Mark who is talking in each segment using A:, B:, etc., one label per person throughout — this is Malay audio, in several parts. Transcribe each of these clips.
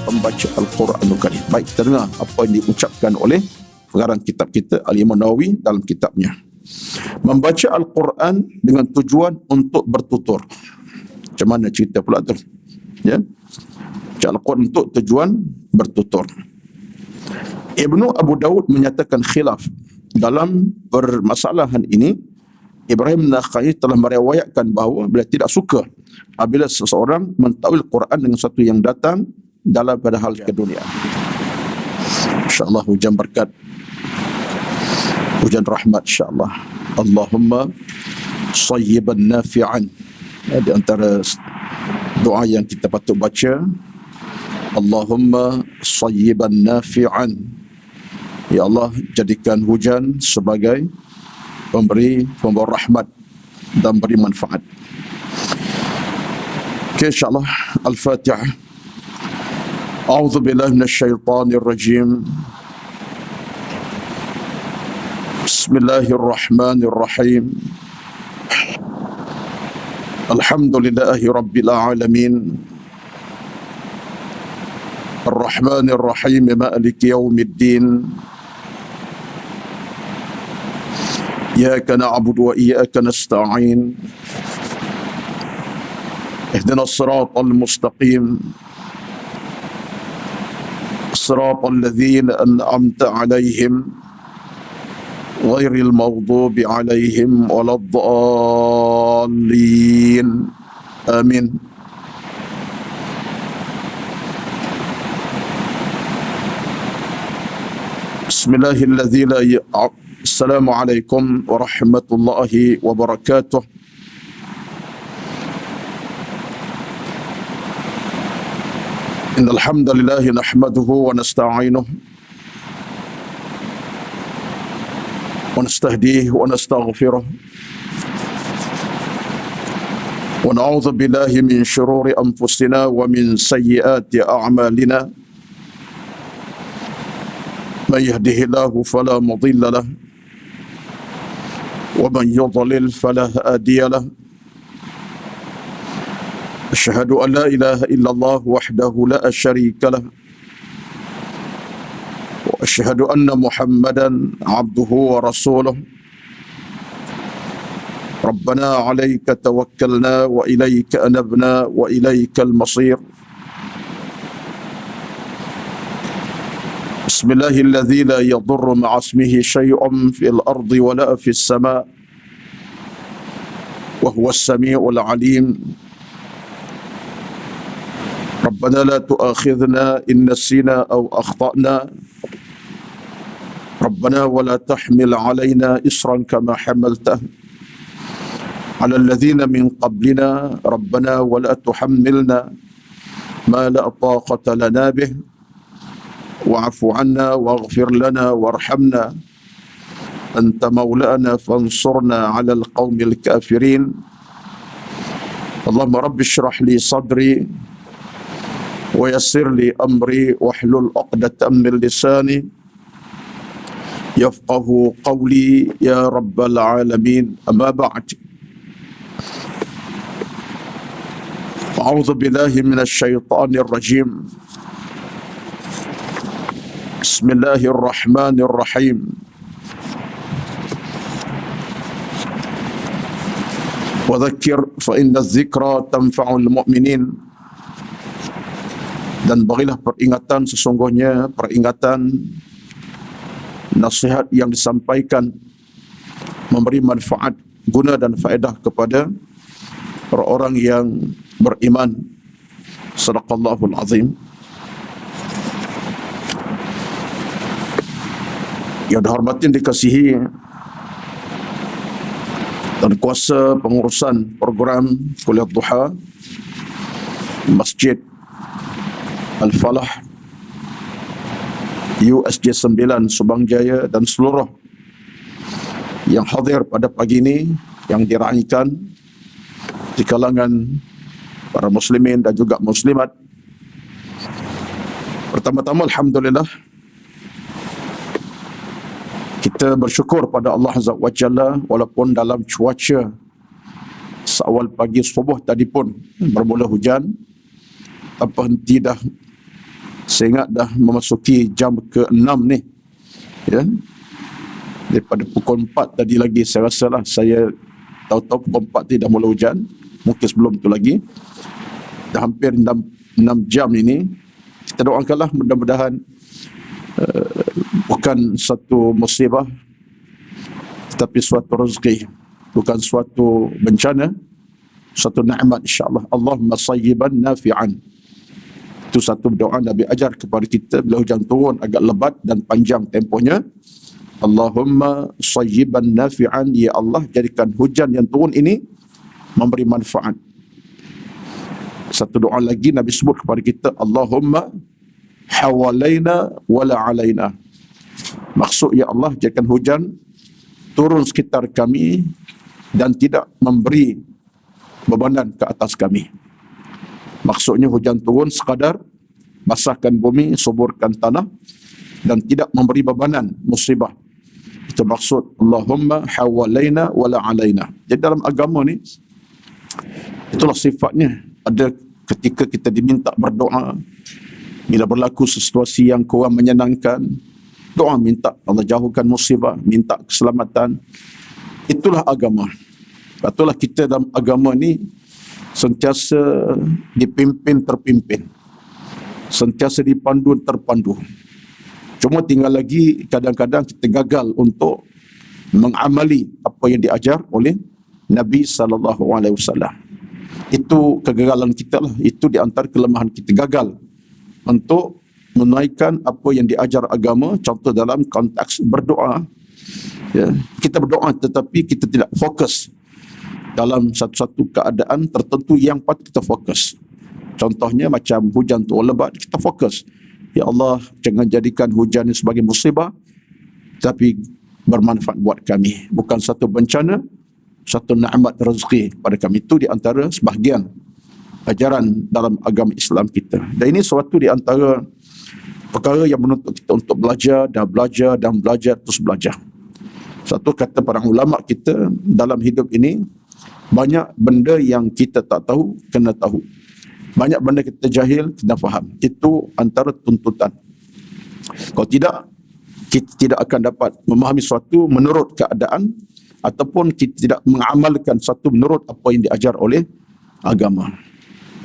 A: pembaca Al-Quranul Karim. Baik, kita dengar apa yang diucapkan oleh pengarang kitab kita Al-Imam Nawawi dalam kitabnya. Membaca Al-Quran dengan tujuan untuk bertutur. Macam mana cerita pula tu? Ya. Baca Al-Quran untuk tujuan bertutur. Ibnu Abu Daud menyatakan khilaf dalam permasalahan ini. Ibrahim Nakhai telah meriwayatkan bahawa beliau tidak suka apabila seseorang mentawil Quran dengan sesuatu yang datang dalam pada hal kedunia. InsyaAllah hujan berkat, hujan rahmat insyaAllah. Allahumma sayyiban nafi'an. Di antara doa yang kita patut baca, Allahumma sayyiban nafi'an. Ya Allah, jadikan hujan sebagai pembawa rahmat dan beri manfaat. Okay, insyaAllah. Al-Fatihah. A'udzu billahi minasyaitonir rajim. Bismillahirrahmanirrahim. Alhamdulillahi rabbil alamin. Ar-Rahmanir Rahim, Maliki yaumiddin. إياك نعبد وإياك نستعين اهدنا الصراط المستقيم صراط الذين أنعمت عليهم غير المغضوب عليهم ولا الضالين آمين. بسم الله الذي لا Assalamualaikum warahmatullahi wabarakatuh. Innal hamdalillah nahmaduhu wa nasta'inuhu wa nastahdihi wa nastaghfiruh wa na'udzu billahi min shururi anfusina wa min sayyiati a'malina. Man yahdihillahu fala mudilla lahu ومن يضلل فلا هادي له. أشهد أن لا إله إلا الله وحده لا شريك له وأشهد أن محمدا عبده ورسوله. ربنا عليك توكلنا وإليك أنبنا وإليك المصير. بسم الله الذي لا يضر مع اسمه شيء في الأرض ولا في السماء وهو السميع العليم. ربنا لا تؤاخذنا إن نسينا أو أخطأنا. ربنا ولا تحمل علينا إصرا كما حملته على الذين من قبلنا. ربنا ولا تحملنا ما لا طاقة لنا به واعف عنا واغفر لنا وارحمنا أنت مولانا فانصرنا على القوم الكافرين. اللهم رب اشرح لي صدري ويسر لي أمري واحلل عقدة من لساني يفقه قولي يا رب العالمين. أما بعد، أعوذ بالله من الشيطان الرجيم. بسم الله الرحمن الرحيم. وذكر فإن الذكرى تنفع المؤمنين. Dan berilah peringatan, sesungguhnya peringatan, nasihat yang disampaikan memberi manfaat, guna dan faedah kepada orang-orang yang beriman. Sadaqallahul azim. Yang dihormati, dikasihi dan kuasa pengurusan program Kuliah Duha Masjid Al-Falah USJ 9 Subang Jaya dan seluruh yang hadir pada pagi ini, yang diraikan di kalangan para muslimin dan juga muslimat. Pertama-tama, alhamdulillah, kita bersyukur pada Allah Azza wa Jalla, walaupun dalam cuaca seawal pagi subuh tadi pun bermula hujan, tanpa henti dah Saya ingat dah memasuki jam ke-6 ni. Ya. Daripada pukul 4 tadi lagi saya rasa lah, saya tahu-tahu pukul 4 tadi dah mula hujan. Mungkin sebelum tu lagi. Dah hampir 6 jam ini. Kita doakanlah mudah-mudahan bukan satu musibah, tetapi suatu rezeki, bukan suatu bencana, suatu nikmat insya-Allah. Allahumma sayyiban nafi'an. Itu satu doa Nabi ajar kepada kita bila hujan turun agak lebat dan panjang tempohnya. Allahumma sayyiban nafi'an, ya Allah jadikan hujan yang turun ini memberi manfaat. Satu doa lagi Nabi sebut kepada kita, Allahumma hawalaina wala alaina. Maksud, ya Allah jadikan hujan turun sekitar kami dan tidak memberi bebanan ke atas kami. Maksudnya hujan turun sekadar basahkan bumi, suburkan tanah dan tidak memberi bebanan musibah. Itu maksud Allahumma hawalaina wala alaina. Jadi dalam agama ni itulah sifatnya. Ada ketika kita diminta berdoa bila berlaku situasi yang kurang menyenangkan, doa minta Allah jauhkan musibah, minta keselamatan. Itulah agama. Itulah kita dalam agama ni sentiasa dipimpin terpimpin, sentiasa dipandu terpandu. Cuma tinggal lagi kadang-kadang kita gagal untuk mengamali apa yang diajar oleh Nabi SAW. Itu kegagalan kita lah. Itu di antara kelemahan kita, gagal untuk menaikkan apa yang diajar agama. Contoh dalam konteks berdoa, ya, kita berdoa tetapi kita tidak fokus dalam satu-satu keadaan tertentu yang patut kita fokus. Contohnya macam hujan tu lebat, kita fokus, ya Allah jangan jadikan hujan ini sebagai musibah, tapi bermanfaat buat kami, bukan satu bencana, satu nikmat rezeki pada kami. Itu di antara sebahagian ajaran dalam agama Islam kita. Dan ini suatu di antara perkara yang menuntut kita untuk belajar dan belajar terus belajar. Satu kata para ulama kita dalam hidup ini, banyak benda yang kita tak tahu, kena tahu. Banyak benda kita jahil, kena faham. Itu antara tuntutan. Kalau tidak, kita tidak akan dapat memahami sesuatu menurut keadaan, ataupun kita tidak mengamalkan satu menurut apa yang diajar oleh agama.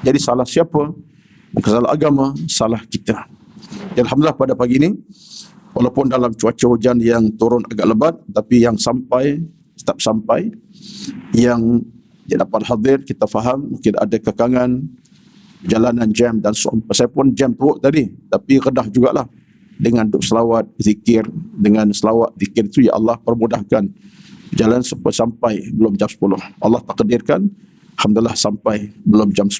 A: Jadi salah siapa? Bukan salah agama, salah kita. Dan alhamdulillah pada pagi ini, walaupun dalam cuaca hujan yang turun agak lebat, tapi yang sampai, tetap sampai. Yang tidak dapat hadir, kita faham mungkin ada kekangan, jalanan jam dan saya pun jam teruk tadi, tapi redah jugalah dengan duk selawat, zikir. Dengan selawat, zikir itu, ya Allah permudahkan jalan sampai belum jam 10. Allah takdirkan, alhamdulillah sampai belum jam 10.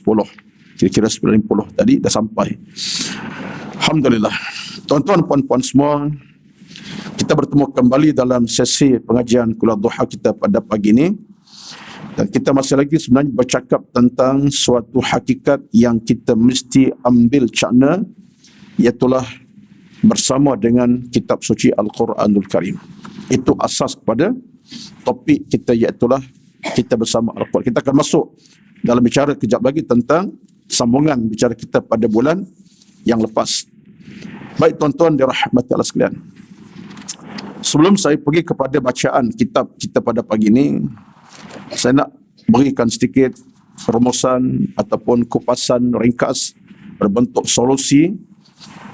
A: Kira-kira 9.50 tadi dah sampai. Alhamdulillah. Tuan-tuan, puan-puan semua, kita bertemu kembali dalam sesi pengajian Kuliah Duha kita pada pagi ini. Dan kita masih lagi sebenarnya bercakap tentang suatu hakikat yang kita mesti ambil cakna, iaitulah bersama dengan kitab suci Al-Quranul Karim. Itu asas kepada topik kita, iaitulah kita bersama Al-Quran. Kita akan masuk dalam bicara kejap lagi tentang sambungan bicara kita pada bulan yang lepas. Baik tuan-tuan dirahmati Allah sekalian, sebelum saya pergi kepada bacaan kitab kita pada pagi ini, saya nak berikan sedikit rumusan ataupun kupasan ringkas berbentuk solusi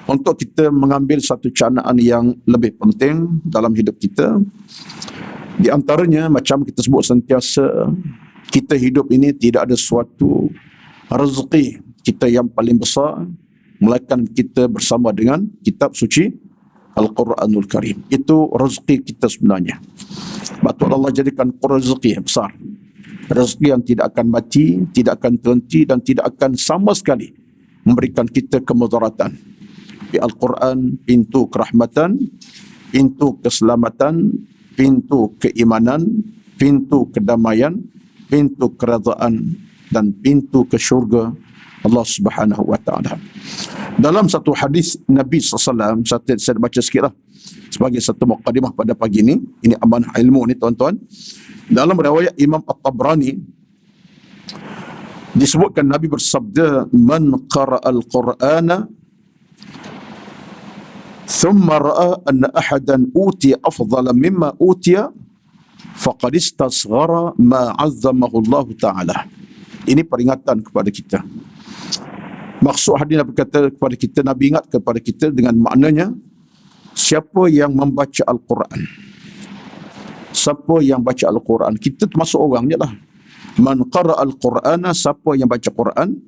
A: untuk kita mengambil satu canaan yang lebih penting dalam hidup kita. Di antaranya, macam kita sebut sentiasa, kita hidup ini tidak ada suatu rezeki kita yang paling besar melainkan kita bersama dengan kitab suci Al-Quranul Karim. Itu rezeki kita sebenarnya. Betul, Allah jadikan rezeki yang besar, rezeki yang tidak akan mati, tidak akan terhenti dan tidak akan sama sekali memberikan kita kemudaratan. Di Al-Quran, pintu kerahmatan, pintu keselamatan, pintu keimanan, pintu kedamaian, pintu keredaan dan pintu ke syurga Allah Subhanahu wa taala. Dalam satu hadis Nabi SAW, saya baca sikitlah sebagai satu mukadimah pada pagi ini. Ini amanah ilmu ni tuan-tuan. Dalam riwayat Imam At-Tabrani disebutkan Nabi bersabda, "Man qara'al Qur'ana thumma ra'a anna ahadan utiya afdala mimma utiya faqad istasghara ma 'azzamahu Allah Ta'ala. Ini peringatan kepada kita. Maksud hadis Nabi kata kepada kita, Nabi ingat kepada kita dengan maknanya, siapa yang membaca Al-Quran, siapa yang baca Al-Quran, kita termasuk orangnya lah. Man qara'a Al-Qur'ana, siapa yang baca Quran,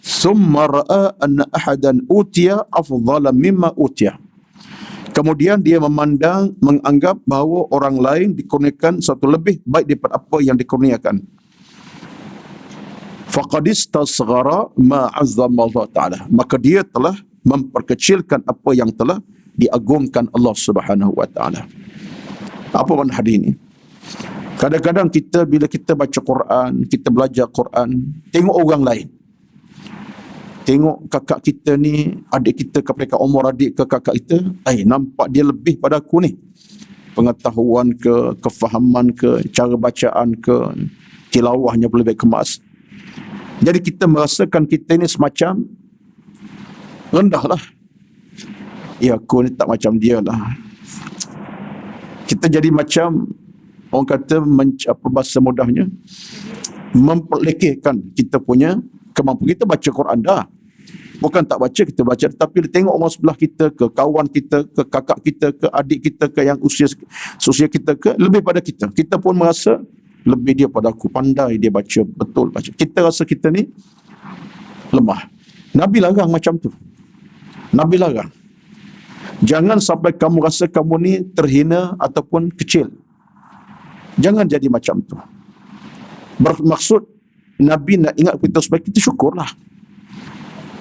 A: thumma ra'a anna ahadan utiya afdala mimma utiya, kemudian dia memandang, menganggap bahawa orang lain dikurniakan satu lebih baik daripada apa yang dikurniakan, faqad istasghara ma 'azzama Allah Ta'ala, maka dia telah memperkecilkan apa yang telah diagungkan Allah Subhanahu wa Ta'ala. Apa makna hadis ini? Kadang-kadang kita bila kita baca Quran, kita belajar Quran, tengok orang lain. Tengok kakak kita ni, adik kita kepada umur adik ke kakak kita, nampak dia lebih pada aku ni. Pengetahuan ke, kefahaman ke, cara bacaan ke, tilawahnya lebih kemas. Jadi kita merasakan kita ni semacam rendah lah. Ya, aku ni tak macam dia lah. Kita jadi macam, orang kata apa bahasa mudahnya, memperlekehkan kita punya kemampuan. Kita baca Quran dah, bukan tak baca, kita baca, tapi tengok orang sebelah kita ke, kawan kita ke, kakak kita ke, adik kita ke, yang usia kita ke, lebih pada kita. Kita pun merasa lebih dia pada aku, pandai dia baca, betul baca. Kita rasa kita ni lemah. Nabi larang macam tu. Nabi larang. Jangan sampai kamu rasa kamu ni terhina ataupun kecil. Jangan jadi macam tu. Bermaksud Nabi nak ingat kita supaya kita syukurlah.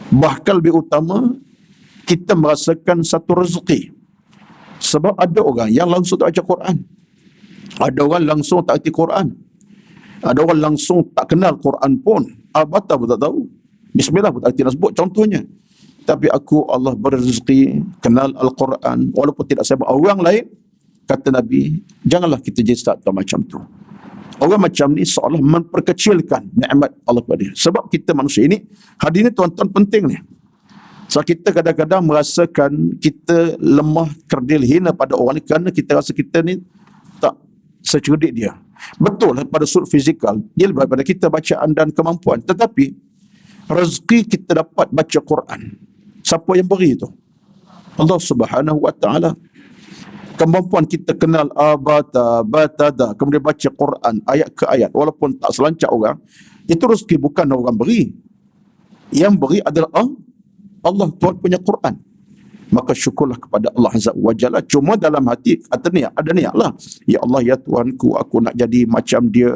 A: Bahkan lebih utama, kita merasakan satu rezeki. Sebab ada orang yang langsung tak baca Quran. Ada orang langsung tak erti Quran. Ada orang langsung tak kenal Quran pun. Al-Baqarah pun tak tahu. Bismillah pun tak erti nak sebut, contohnya. Tapi Allah beri rezeki kenal Al-Quran, walaupun tidak sebab orang lain. Kata Nabi, janganlah kita jadi tak macam tu. Orang macam ni seolah memperkecilkan nikmat Allah kepada dia. Sebab kita manusia ini, hadis ni tuan-tuan penting ni. So kita kadang-kadang merasakan kita lemah, kerdil, hina pada orang ni kerana kita rasa kita ni tak secerdik dia. Betul pada sudut fizikal, dia lebih daripada kita bacaan dan kemampuan. Tetapi rezeki kita dapat baca Quran, siapa yang beri itu? Allah Subhanahu wa Ta'ala. Kemampuan kita kenal abata, batada, kemudian baca Quran ayat ke ayat, walaupun tak selancar orang, itu rezeki bukan orang beri. Yang beri adalah Allah, Tuhan punya Quran. Maka syukurlah kepada Allah Azza wa Jalla. Cuma dalam hati ada niat lah. Ya Allah, ya Tuhanku, aku nak jadi macam dia,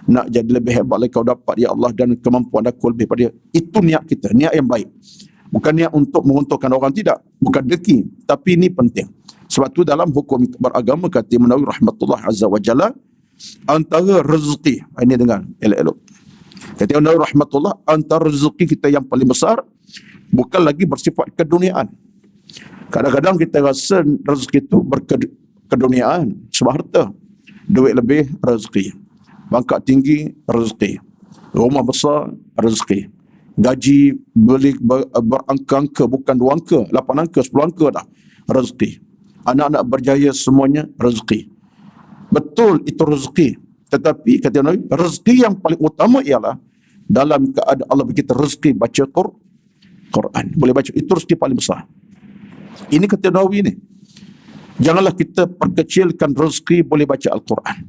A: nak jadi lebih hebat lagi kau dapat, ya Allah, dan kemampuan aku lebih pada dia. Itu niat kita, niat yang baik. Bukan niat untuk menguntungkan orang, tidak. Bukan deki, tapi ini penting. Sebab tu dalam hukum beragama kata Imam Nawawi rahmatullah azza wa jalla, antara rezeki, ini dengar elok-elok. Kata Imam Nawawi rahmatullah, antara rezeki kita yang paling besar bukan lagi bersifat keduniaan. Kadang-kadang kita rasa rezeki itu berkeduniaan, sebab harta, duit lebih rezeki, pangkat tinggi rezeki, rumah besar rezeki, gaji beli berangka-angka, bukan 2 angka, 8 angka, 10 angka dah rezeki. Anak-anak berjaya semuanya rezeki. Betul itu rezeki. Tetapi kata Nabi, rezeki yang paling utama ialah dalam keadaan Allah bagi kita rezeki baca Quran. Boleh baca, itu rezeki paling besar. Ini kata Nawawi ni. Janganlah kita perkecilkan rezeki boleh baca Al-Quran.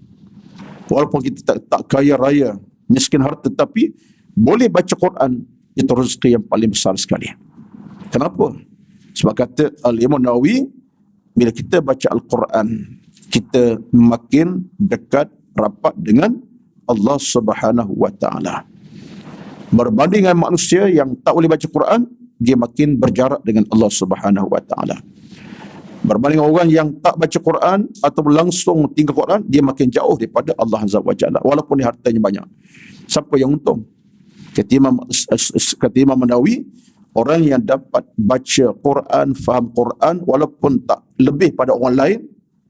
A: Walaupun kita tak kaya raya, miskin harta, tetapi boleh baca Quran, itu rezeki yang paling besar sekali. Kenapa? Sebab kata Al-Imam Nawawi, bila kita baca Al-Quran, kita makin dekat, rapat dengan Allah Subhanahu wa Ta'ala. Berbanding dengan manusia yang tak boleh baca Quran, dia makin berjarak dengan Allah Subhanahu wa Ta'ala. Berbanding dengan orang yang tak baca Quran atau langsung tinggal Quran, dia makin jauh daripada Allah Azza wa Jalla, walaupun dia hartanya banyak. Siapa yang untung? Kata Imam Nawawi, orang yang dapat baca Quran, faham Quran, walaupun tak lebih pada orang lain,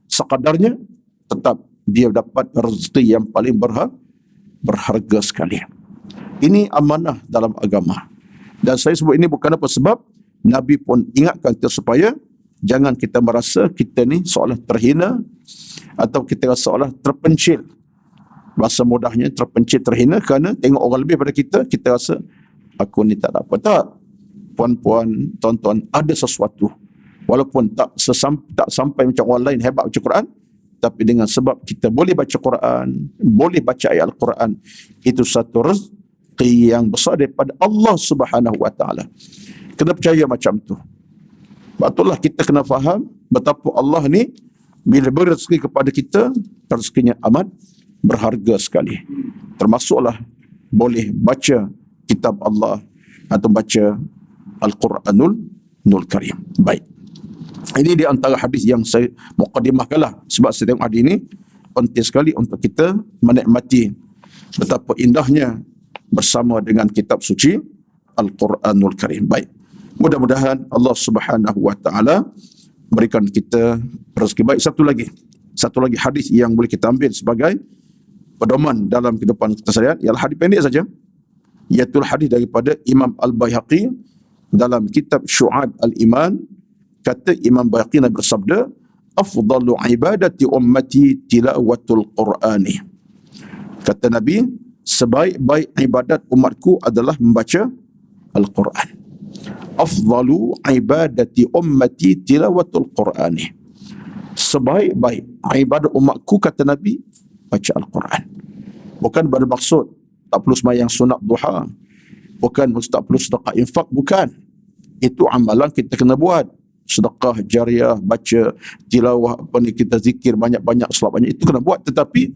A: sekadarnya, tetap dia dapat rezeki yang paling berharga sekali. Ini amanah dalam agama. Dan saya sebut ini bukan apa sebab Nabi pun ingatkan kita supaya jangan kita merasa kita ni seolah terhina atau kita rasa seolah terpencil. Bahasa mudahnya terpencil, terhina kerana tengok orang lebih pada kita, kita rasa aku ni tak ada apa. Tak. Puan-puan, tuan-tuan, ada sesuatu. Walaupun tak sampai macam orang lain hebat baca Quran, tapi dengan sebab kita boleh baca Quran, boleh baca ayat Al-Quran, itu satu rezeki yang besar daripada Allah Subhanahu Wa Taala. Kena percaya macam tu. Betullah kita kena faham betapa Allah ni bila beri rezeki kepada kita, rezekinya amat berharga sekali. Termasuklah boleh baca kitab Allah atau baca Al-Quranul Karim. Baik. Ini di antara hadis yang saya muqaddimahkanlah, sebab saya tengok hadis ini penting sekali untuk kita menikmati betapa indahnya bersama dengan kitab suci Al-Quranul Karim. Baik. Mudah-mudahan Allah Subhanahu Wa Taala berikan kita rezeki. Baik, satu lagi hadis yang boleh kita ambil sebagai pedoman dalam kehidupan kita seharian ialah hadis pendek saja, iaitu hadis daripada Imam Al-Baihaqi dalam kitab Syu'ab Al-Iman. Kata Imam Baihaqi bersabda, afdalu ibadati ummati tilawatul Qur'ani. Kata Nabi, sebaik-baik ibadat umatku adalah membaca Al-Quran. Afdalu ibadati ummati tilawatul Qur'ani. Sebaik-baik ibadat umatku, kata Nabi, baca Al-Quran. Bukan bermaksud tak perlu sembahyang sunat duha, bukan tak perlu sedekah infak, bukan. Itu amalan kita kena buat. Sedekah jariah, baca tilawah, kita zikir banyak-banyak, salat banyak, itu kena buat. Tetapi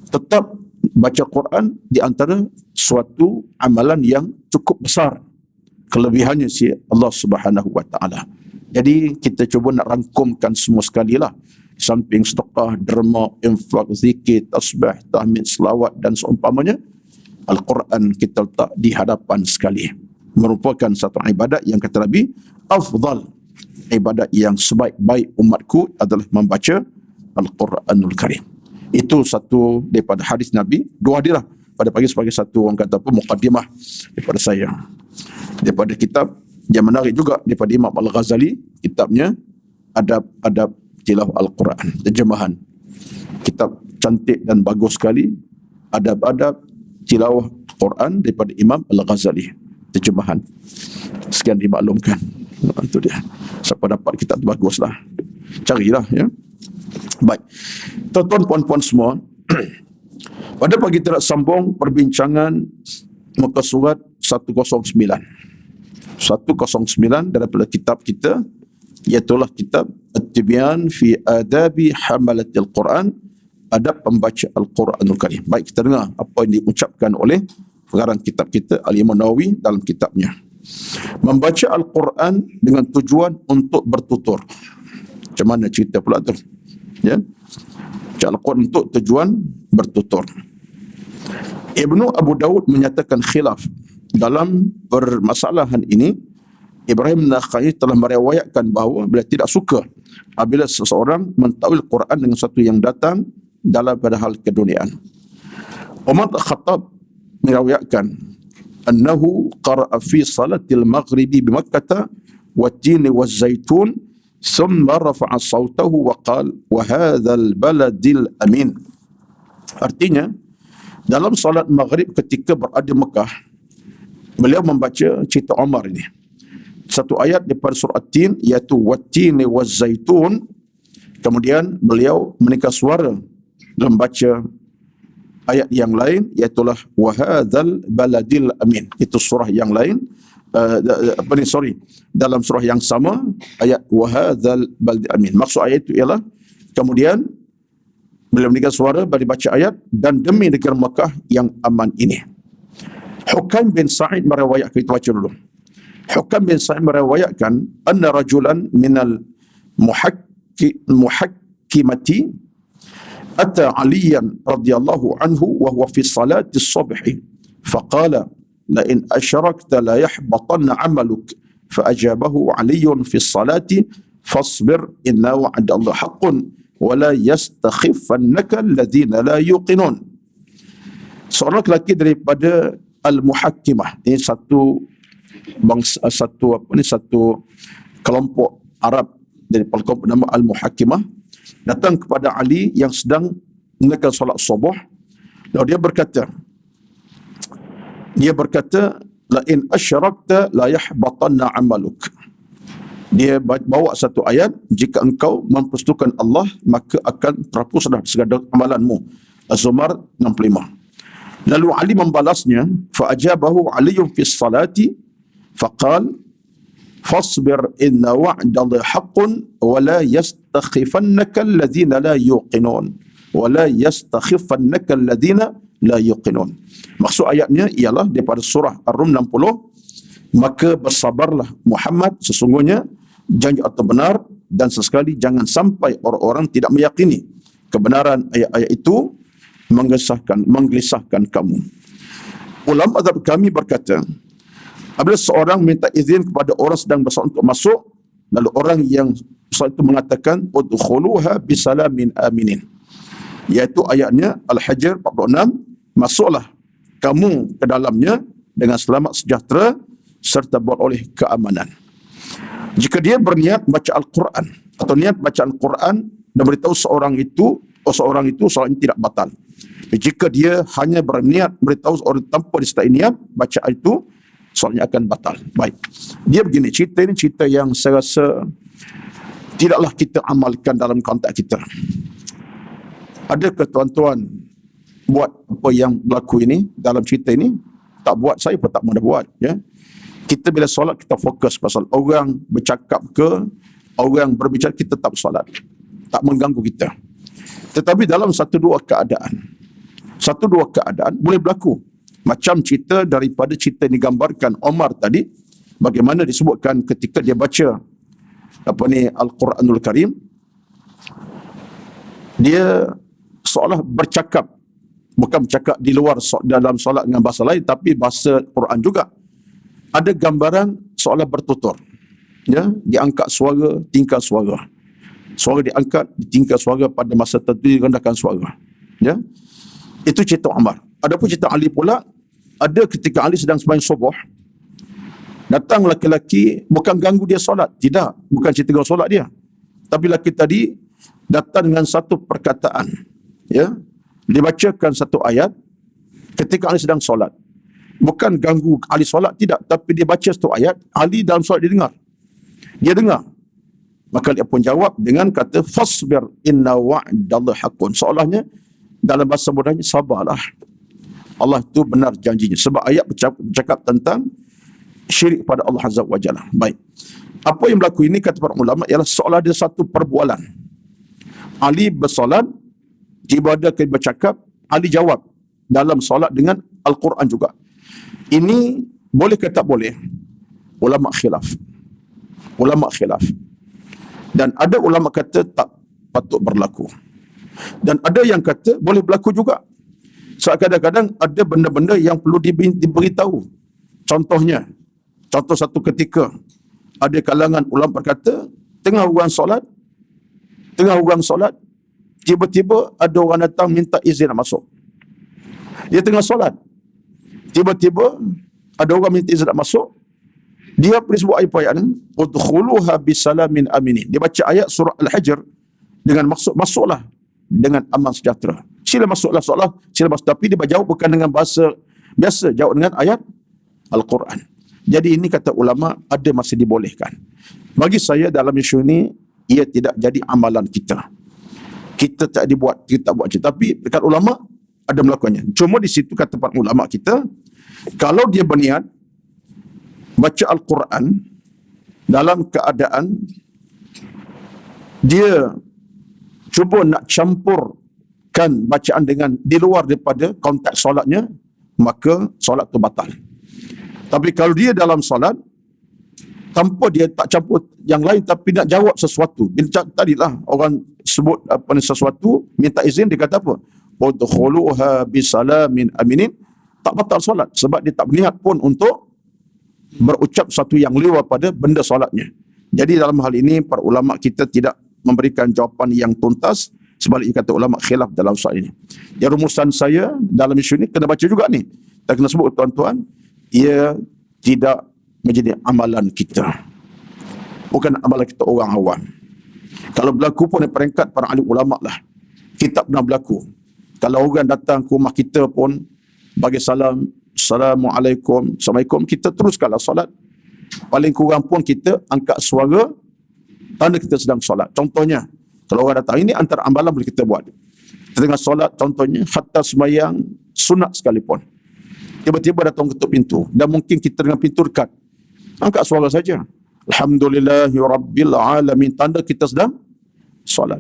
A: tetap baca Quran di antara suatu amalan yang cukup besar. Kelebihannya si Allah Subhanahu Wa Taala. Jadi kita cuba nak rangkumkan semua sekali lah. Samping sedekah, derma, infak, zikir, tasbih, tahmid, selawat dan seumpamanya, Al-Quran kita letak di hadapan sekali. Merupakan satu ibadat yang kata Nabi, afdal, ibadat yang sebaik-baik umatku adalah membaca Al-Quranul Karim. Itu satu daripada hadis Nabi. Dua hadis lah pada pagi sebagai satu orang kata apa, muqaddimah daripada saya. Daripada kitab yang menarik juga daripada Imam Al-Ghazali, kitabnya Adab Tilawah Al-Quran, terjemahan. Kitab cantik dan bagus sekali, Adab Tilawah Quran daripada Imam Al-Ghazali, terjemahan. Sekian dimaklumkan. Itu dia. Siapa dapat kitab tu baguslah. Carilah ya. Baik. Tuan-tuan, puan-puan semua, pada pagi kita nak sambung perbincangan muka surat 109. 109 daripada kitab kita, iaitulah kitab At-Tibyan fi Adabi Hamalatil Quran, adab pembaca Al-Quranul Karim. Baik, kita dengar apa yang diucapkan oleh pengarang kitab kita Al-Imam Nawawi dalam kitabnya. Membaca Al-Quran dengan tujuan untuk bertutur. Macam mana cerita pula tu? Ya. Baca Al-Quran untuk tujuan bertutur. Ibnu Abu Daud menyatakan khilaf dalam permasalahan ini. Ibrahim Nakhai telah meriwayatkan bahawa beliau tidak suka apabila seseorang mentakwil Quran dengan sesuatu yang datang dalam pada hal keduniaan. Umar Khattab meriwayatkan annahu qara'a fi salatil maghribi bi Makkah wa tin wa zaitun thumma rafa'a sawtahu wa qala wa hadzal baladil amin. Artinya, dalam salat maghrib ketika berada di Mekah, beliau membaca cerita Umar ini. Satu ayat daripada surah At-Tin, iaitu Wat-Tini Waz-Zaitun. Kemudian beliau meningkat suara membaca ayat yang lain, iaitulah Wahadzal Baladil Amin. Itu surah yang lain. Dalam surah yang sama, ayat Wahadzal Baladil Amin. Maksud ayat itu ialah, kemudian beliau meningkat suara bagi baca ayat, dan demi negara Makkah yang aman ini. Hukam bin Sa'id meriwayatkan, kita baca dulu. Hukam bin Sa'id meriwayatkan anna rajulan minal muhakkimati ata aliyan radhiyallahu anhu wa huwa fi salati as-subh faqala la in ashrakta la yahbatanna 'amaluk faajabahu aliyun fi as-salati fasbir inna wa'da Allah haqqun wa la yastakhiffannaka alladhina la yuqinun. Seorang lelaki daripada al-muhakkimah, ini satu kelompok Arab dari pelakon bernama Al-Muhakimah datang kepada Ali yang sedang menunaikan solat subuh. Lalu dia berkata la in asyrakta la yahbatanna amaluk. Dia bawa satu ayat, jika engkau mempersekutukan Allah maka akan terhapuslah segala amalanmu. Az-Zumar 65. Lalu Ali membalasnya, fa ajabahu Aliyun fi salati faqal fasbir inna wa'dallahi haqqun wa la yastakhifannaka alladhina la yuqinun wa la yastakhifannaka alladhina la yuqinun. Maksud ayatnya ialah daripada surah Ar-Rum 60, maka bersabarlah Muhammad, sesungguhnya janji atau benar, dan sesekali jangan sampai orang-orang tidak meyakini kebenaran ayat-ayat itu menggelisahkan kamu. Ulama mazhab kami berkata, apabila seorang minta izin kepada orang sedang bersolat untuk masuk, lalu orang yang solat itu mengatakan udkhuluha bisalamin aminin, iaitu ayatnya Al-Hijr 46, masuklah kamu ke dalamnya dengan selamat sejahtera serta beroleh keamanan. Jika dia berniat baca Al-Quran atau niat baca Al-Quran dan beritahu seorang itu solatnya tidak batal. Jika dia hanya berniat beritahu orang tanpa disertai niat baca itu, solatnya akan batal. Baik. Dia begini, cerita ini cerita yang saya rasa tidaklah kita amalkan dalam konteks kita. Adakah tuan-tuan buat apa yang berlaku ini dalam cerita ini? Tak buat, saya pun tak mahu buat, ya. Kita bila solat kita fokus pasal orang bercakap ke orang berbicara, kita tak bersolat, tak mengganggu kita. Tetapi dalam satu dua keadaan boleh berlaku, macam cerita daripada cerita yang digambarkan Omar tadi, bagaimana disebutkan ketika dia baca Al-Quranul Karim, dia seolah bercakap, bukan bercakap di luar dalam solat dengan bahasa lain, tapi bahasa Quran juga. Ada gambaran seolah bertutur, ya, diangkat suara, tingkat suara diangkat, ditingkat suara, pada masa tertentu direndahkan suara, ya. Itu cerita Umar. Adapun cerita Ali pula, ada ketika Ali sedang sembahyang subuh, datang lelaki, bukan ganggu dia solat, tidak, bukan cerita ganggu solat dia, tapi lelaki tadi datang dengan satu perkataan, ya, dibacakan satu ayat ketika Ali sedang solat. Bukan ganggu Ali solat, tidak, tapi dia baca satu ayat, Ali dalam solat dia dengar. Maka dia pun jawab dengan kata fasbir inna wa'dallahi haqqun. Seolahnya dalam bahasa mudahnya, sabarlah, Allah itu benar janjinya. Sebab ayat bercakap tentang syirik pada Allah Azza wa Jalla. Baik. Apa yang berlaku ini, kata para ulama, ialah seolah ada satu perbualan. Ali bersolat, tiba ada yang bercakap, Ali jawab dalam solat dengan Al-Quran juga. Ini boleh ke tak boleh? Ulama khilaf. Dan ada ulama kata tak patut berlaku. Dan ada yang kata boleh berlaku juga. Sebab kadang-kadang ada benda-benda yang perlu diberitahu. Contoh satu ketika ada kalangan ulama berkata, tengah orang solat, tiba-tiba ada orang datang minta izin nak masuk. Dia tengah solat, tiba-tiba ada orang minta izin nak masuk. Dia pergi sebut ayat ni, udkhuluha bisalamin aminin. Dia baca ayat surah Al-Hijr dengan maksud masuklah dengan aman sejahtera. Sila masuklah solat, sila masuk. Tapi dia jawab bukan dengan bahasa biasa, jawab dengan ayat Al-Quran. Jadi ini kata ulama ada masih dibolehkan. Bagi saya dalam isu ini, ia tidak jadi amalan kita. Kita tak dibuat, kita tak buat. Tapi dekat ulama ada melakukannya. Cuma di situ kata para ulama kita, kalau dia berniat baca Al-Quran dalam keadaan dia cuba nak campurkan bacaan dengan di luar daripada konteks solatnya, maka solat itu batal. Tapi kalau dia dalam solat tanpa dia tak campur yang lain, tapi nak jawab sesuatu, tadilah orang sebut sesuatu, minta izin, dia kata apa? Udkhuluha bisalamin aminin, tak batal solat sebab dia tak berniat pun untuk berucap satu yang luar pada benda solatnya. Jadi dalam hal ini para ulama kita tidak memberikan jawapan yang tuntas, sebaliknya kata ulama khilaf dalam soal ini. Yang rumusan saya dalam isu ini kena baca juga ni. Tak kena sebut tuan-tuan, ia tidak menjadi amalan kita. Bukan amalan kita orang awam. Kalau berlaku pun peringkat para alim ulama lah. Kita pernah berlaku. Kalau orang datang ke rumah kita pun bagi salam, Assalamualaikum, Assalamualaikum, kita teruskanlah solat. Paling kurang pun kita angkat suara tanda kita sedang solat. Contohnya, kalau orang datang, ini antara amalan boleh kita buat. Kita tengah solat, contohnya, hatta sembahyang sunat sekalipun. Tiba-tiba datang ketuk pintu. Dan mungkin kita dengan pintu dekat. Angkat suara saja. Alhamdulillahi Rabbil Alamin. Tanda kita sedang solat.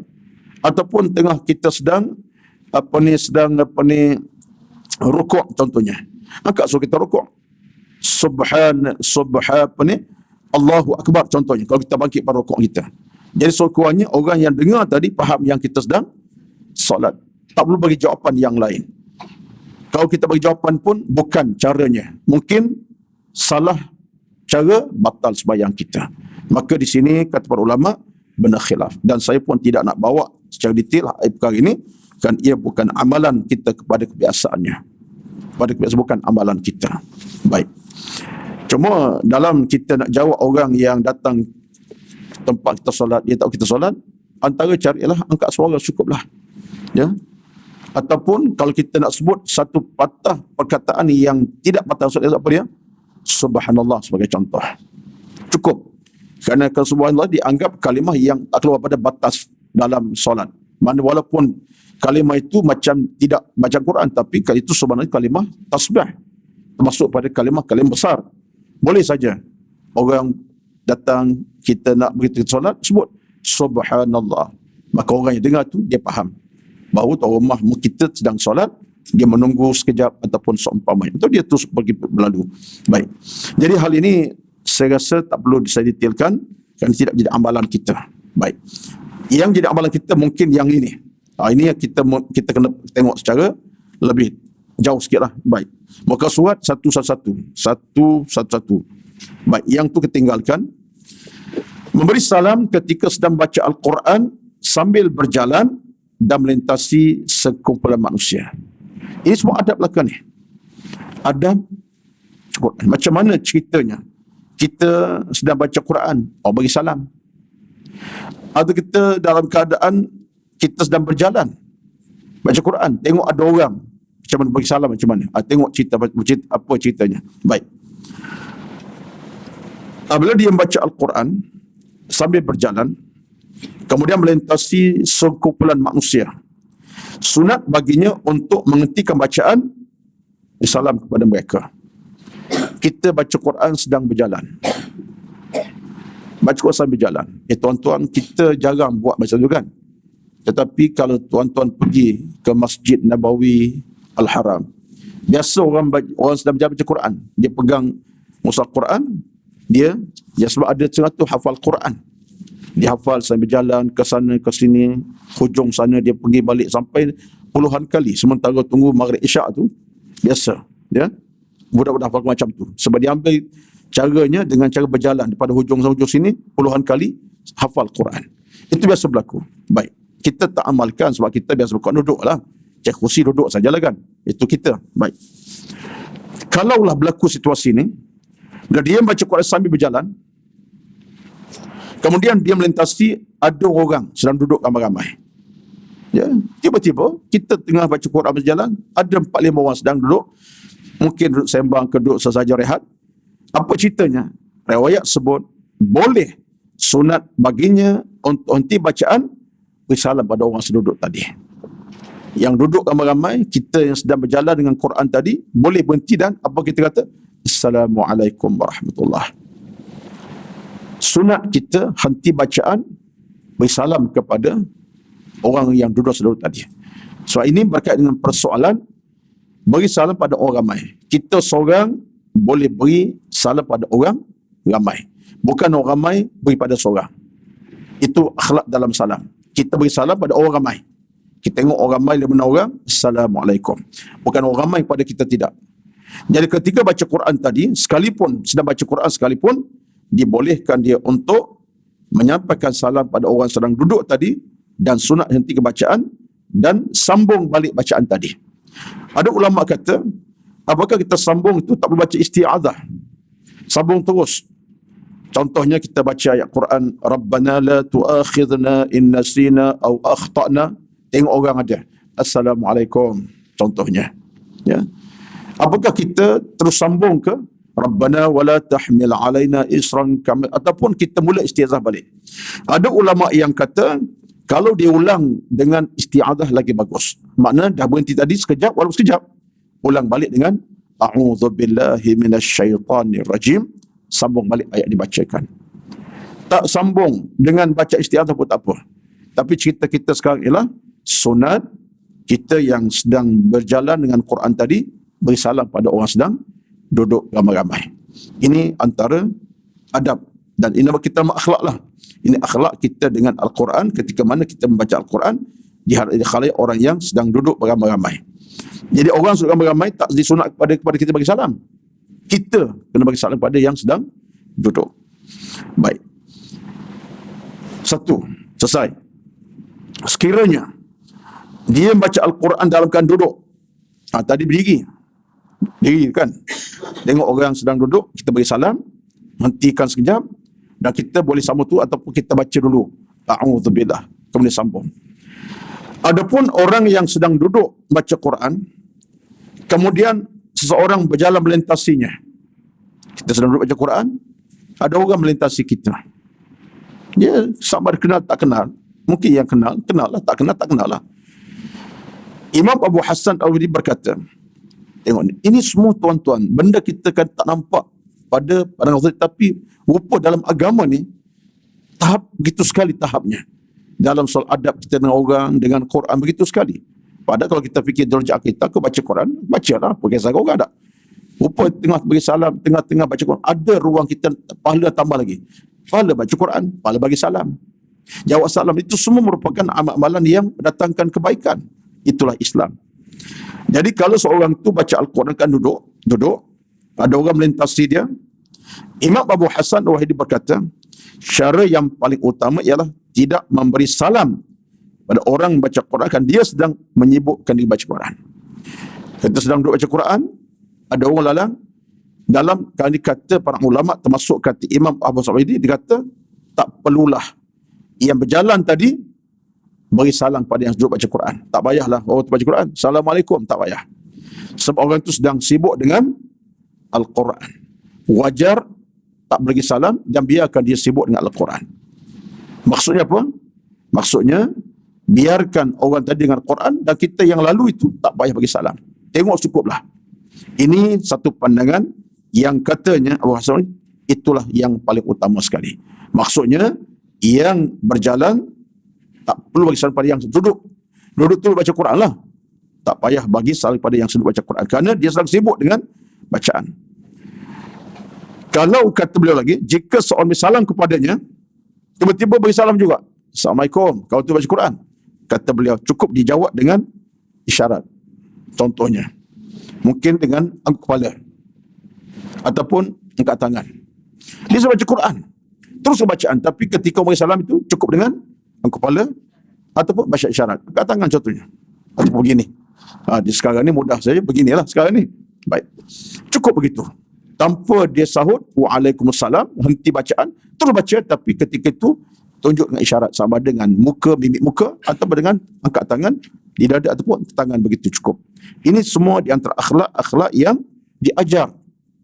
A: Ataupun tengah kita sedang rukuk contohnya. Angkat suara kita rukuk. Allahu Akbar contohnya. Kalau kita bangkit pada rukuk kita. Jadi sekurang-kurangnya orang yang dengar tadi faham yang kita sedang solat. Tak perlu bagi jawapan yang lain. Kalau kita bagi jawapan pun bukan caranya. Mungkin salah cara, batal sembahyang kita. Maka di sini kata para ulama benar khilaf. Dan saya pun tidak nak bawa secara detail perkara ini, kan ia bukan amalan kita kepada kebiasaannya. Bukan amalan kita. Baik. Cuma dalam kita nak jawab orang yang datang tempat kita solat, dia tahu kita solat, antara carilah angkat suara cukuplah. Ya. Ataupun kalau kita nak sebut satu patah perkataan yang tidak patah solat, apa dia? Subhanallah sebagai contoh. Cukup. Kerana kalau subhanallah dianggap kalimah yang tak keluar pada batas dalam solat. Mana walaupun kalimah itu macam tidak baca Quran, tapi kalau itu subhanallah kalimah tasbih. Termasuk pada kalimah-kalimah besar. Boleh saja orang datang, kita nak beritahu solat, sebut subhanallah. Maka orang yang dengar tu dia faham bahawa tuan rumah kita sedang solat, dia menunggu sekejap ataupun seumpamanya. Atau dia terus pergi berlalu. Baik. Jadi hal ini saya rasa tak perlu saya detailkan kerana tidak jadi amalan kita. Baik. Yang jadi amalan kita mungkin yang ini. Ini kita kena tengok secara lebih jauh sikit lah. Baik. Muka surat satu-satu. Baik. Yang tu ketinggalkan. Memberi salam ketika sedang baca Al-Quran sambil berjalan dan melintasi sekumpulan manusia. Ini semua adab belaka ni. Adab Quran. Macam mana ceritanya? Kita sedang baca Quran, bagi salam. Atau kita dalam keadaan kita sedang berjalan, baca Quran, tengok ada orang, macam mana bagi salam, macam mana? Tengok cerita apa ceritanya. Baik. Apabila dia membaca Al-Quran sambil berjalan, kemudian melintasi sekumpulan manusia, sunat baginya untuk menghentikan bacaan, salam kepada mereka. Kita baca Quran sedang berjalan. Baca Quran sambil berjalan. Tuan-tuan, kita jarang buat macam tu kan. Tetapi kalau tuan-tuan pergi ke Masjid Nabawi Al-Haram, biasa orang sedang baca Quran, dia pegang mushaf Quran, dia sebab ada setengah tu hafal Quran. Dia hafal sambil berjalan ke sana ke sini, hujung sana dia pergi balik sampai puluhan kali. Sementara tunggu maghrib isyak tu, biasa. Ya. Budak-budak hafal macam tu. Sebab dia ambil caranya dengan cara berjalan daripada hujung sampai hujung sini, puluhan kali hafal Quran. Itu biasa berlaku. Baik. Kita tak amalkan sebab kita biasa berkuat duduk lah. Cek kursi duduk sajalah kan. Itu kita. Baik. Kalaulah berlaku situasi ni, bila dia baca Quran sambil berjalan, kemudian dia melintasi ada orang sedang duduk ramai-ramai. Ya, tiba-tiba kita tengah baca Quran berjalan, ada 4-5 orang sedang duduk, mungkin duduk sembang ke duduk sesaja rehat. Apa ceritanya? Riwayat sebut boleh sunat baginya untuk henti bacaan, beri salam pada orang seduduk tadi. Yang duduk ramai-ramai, kita yang sedang berjalan dengan Quran tadi, boleh berhenti dan apa kita kata? Assalamualaikum warahmatullahi. Sunat kita henti bacaan, beri salam kepada orang yang duduk seduduk tadi. So ini berkait dengan persoalan beri salam pada orang ramai. Kita seorang boleh beri salam pada orang ramai. Bukan orang ramai beri pada seorang. Itu akhlak dalam salam. Kita beri salam pada orang ramai. Kita tengok orang ramai 5 orang, Assalamualaikum. Bukan orang ramai pada kita tidak. Jadi ketika baca Quran tadi, sekalipun sedang baca Quran sekalipun, dibolehkan dia untuk menyampaikan salam pada orang sedang duduk tadi dan sunat henti kebacaan dan sambung balik bacaan tadi. Ada ulama kata, apakah kita sambung itu tak perlu baca isti'adzah. Sambung terus. Contohnya kita baca ayat Quran, Rabbana la tu'akhidna in nasina aw akhtana. Tengok orang ada, Assalamualaikum, contohnya. Ya. Apakah kita terus sambung ke Rabbana wala tahmil alaina isran kama, ataupun kita mula istiazah balik? Ada ulama yang kata kalau diulang dengan istiazah lagi bagus. Makna dah berhenti tadi sekejap, walaupun sekejap, ulang balik dengan a'udzubillahi minasyaitanir rajim, sambung balik ayat dibacakan. Tak sambung dengan baca istiazah pun tak apa. Tapi cerita kita sekarang ialah sunat kita yang sedang berjalan dengan Quran tadi beri salam pada orang sedang duduk ramai-ramai. Ini antara adab, dan ini kita akhlak lah. Ini akhlak kita dengan Al-Quran ketika mana kita membaca Al-Quran di khalayak orang yang sedang duduk beramai-ramai. Jadi orang sedang beramai tak disunat kepada kita bagi salam. Kita kena bagi salam pada yang sedang duduk. Baik. Satu, selesai. Sekiranya dia membaca Al-Quran dalam keadaan duduk. Tadi berdiri. Diri kan. Tengok orang yang sedang duduk, kita bagi salam, hentikan sekejap, dan kita boleh sambung tu ataupun kita baca dulu. A'udzubillah. Kemudian sambung. Adapun orang yang sedang duduk baca Quran, kemudian seseorang berjalan melintasinya. Kita sedang duduk baca Quran, ada orang melintasi kita. Dia sama ada kenal tak kenal. Mungkin yang kenal, kenal lah. Tak kenal, tak kenal lah. Imam Abu Hassan Al-Wadi berkata, tengok ni, ini semua tuan-tuan, benda kita kan tak nampak pada pandangan zahir, tapi rupa dalam agama ni, tahap begitu sekali tahapnya. Dalam soal adab kita dengan orang, dengan Quran, begitu sekali. Padahal kalau kita fikir darjah kita, aku baca Quran, bacalah, pakai sahaja orang tak. Rupa tengah bagi salam, tengah-tengah baca Quran, ada ruang kita, pahala tambah lagi. Pahala baca Quran, pahala bagi salam. Jawab salam, itu semua merupakan amalan yang mendatangkan kebaikan. Itulah Islam. Jadi kalau seorang tu baca Al-Quran kan duduk, ada orang melintasi dia, Imam Abu Hassan Al-Wahidi berkata, cara yang paling utama ialah tidak memberi salam pada orang yang baca Quran kan dia sedang menyibukkan diri baca Quran. Kita sedang duduk baca Quran, ada orang lalang, dalam kali kata para ulama termasuk kata Imam Abu Hassan Al-Wahidi, dia kata tak perlulah yang berjalan tadi beri salam pada yang duduk baca Quran. Tak payahlah orang tu baca Quran, Assalamualaikum, tak payah. Sebab orang tu sedang sibuk dengan Al-Quran. Wajar tak bagi salam dan biarkan dia sibuk dengan Al-Quran. Maksudnya apa? Maksudnya biarkan orang tadi dengan Al-Quran dan kita yang lalu itu tak payah bagi salam. Tengok cukuplah. Ini satu pandangan yang katanya Abu Hassan itulah yang paling utama sekali. Maksudnya yang berjalan tak perlu bagi salam pada yang duduk. Duduk tu baca Quran lah. Tak payah bagi salam pada yang sedang baca Quran kerana dia sedang sibuk dengan bacaan. Kalau kata beliau lagi, jika seorang bersalam kepadanya, tiba-tiba bagi salam juga. Assalamualaikum, kau tu baca Quran. Kata beliau, cukup dijawab dengan isyarat. Contohnya, mungkin dengan angkat kepala ataupun angkat tangan. Dia sedang baca Quran, terus bacaan, tapi ketika bagi salam itu cukup dengan angkat kepala ataupun baca isyarat. Angkat tangan contohnya. Ataupun begini. Di sekarang ni mudah saja, beginilah sekarang ni. Baik. Cukup begitu. Tanpa dia sahut, waalaikumsalam, henti bacaan, terus baca, tapi ketika itu tunjuk dengan isyarat sama dengan muka, mimik muka, atau dengan angkat tangan di dada ataupun tangan, begitu cukup. Ini semua di antara akhlak yang diajar,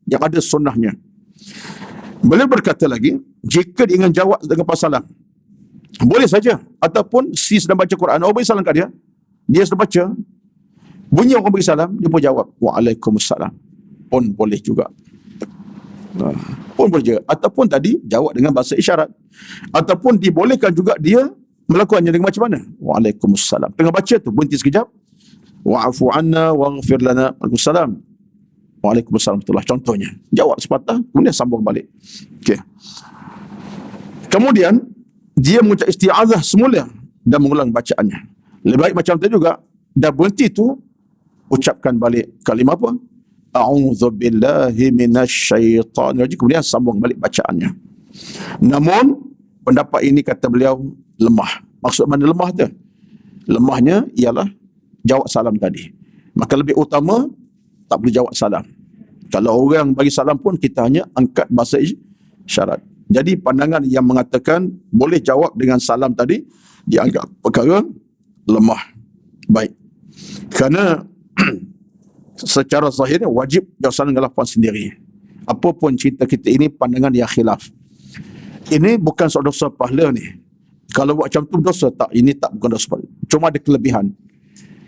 A: yang ada sunnahnya. Beliau berkata lagi, jika dia ingin jawab dengan pasalam, boleh saja. Ataupun si sedang baca Quran, orang beri salam kat dia, dia sedang baca, bunyi orang beri salam, dia pun jawab, waalaikumsalam. Pun boleh juga. Pun boleh juga. Ataupun tadi, jawab dengan bahasa isyarat. Ataupun dibolehkan juga dia melakukannya dengan macam mana? Waalaikumsalam. Tengah baca tu, berhenti sekejap. Wa'afu anna waghfir lana. Waalaikumsalam. Waalaikumsalam. Itulah contohnya. Jawab sepatah, kemudian sambung balik. Okey. Kemudian, dia mengucap isti'azah semula dan mengulang bacaannya. Lebih baik macam tadi juga, dah berhenti tu, ucapkan balik kalimah apa? A'udzubillahi minasyaitanirrajim. Kemudian sambung balik bacaannya. Namun, pendapat ini kata beliau lemah. Maksud mana lemah tu? Lemahnya ialah jawab salam tadi. Maka lebih utama, tak boleh jawab salam. Kalau orang bagi salam pun, kita hanya angkat bahasa isyarat. Jadi pandangan yang mengatakan boleh jawab dengan salam tadi dianggap perkara lemah. Baik. Kerana secara zahirnya wajib jawab salam dengan lafaz sendiri. Apapun cerita kita ini pandangan yang khilaf. Ini bukan soal dosa pahala ni. Kalau buat macam tu dosa tak? Ini tak, bukan dosa pahala. Cuma ada kelebihan.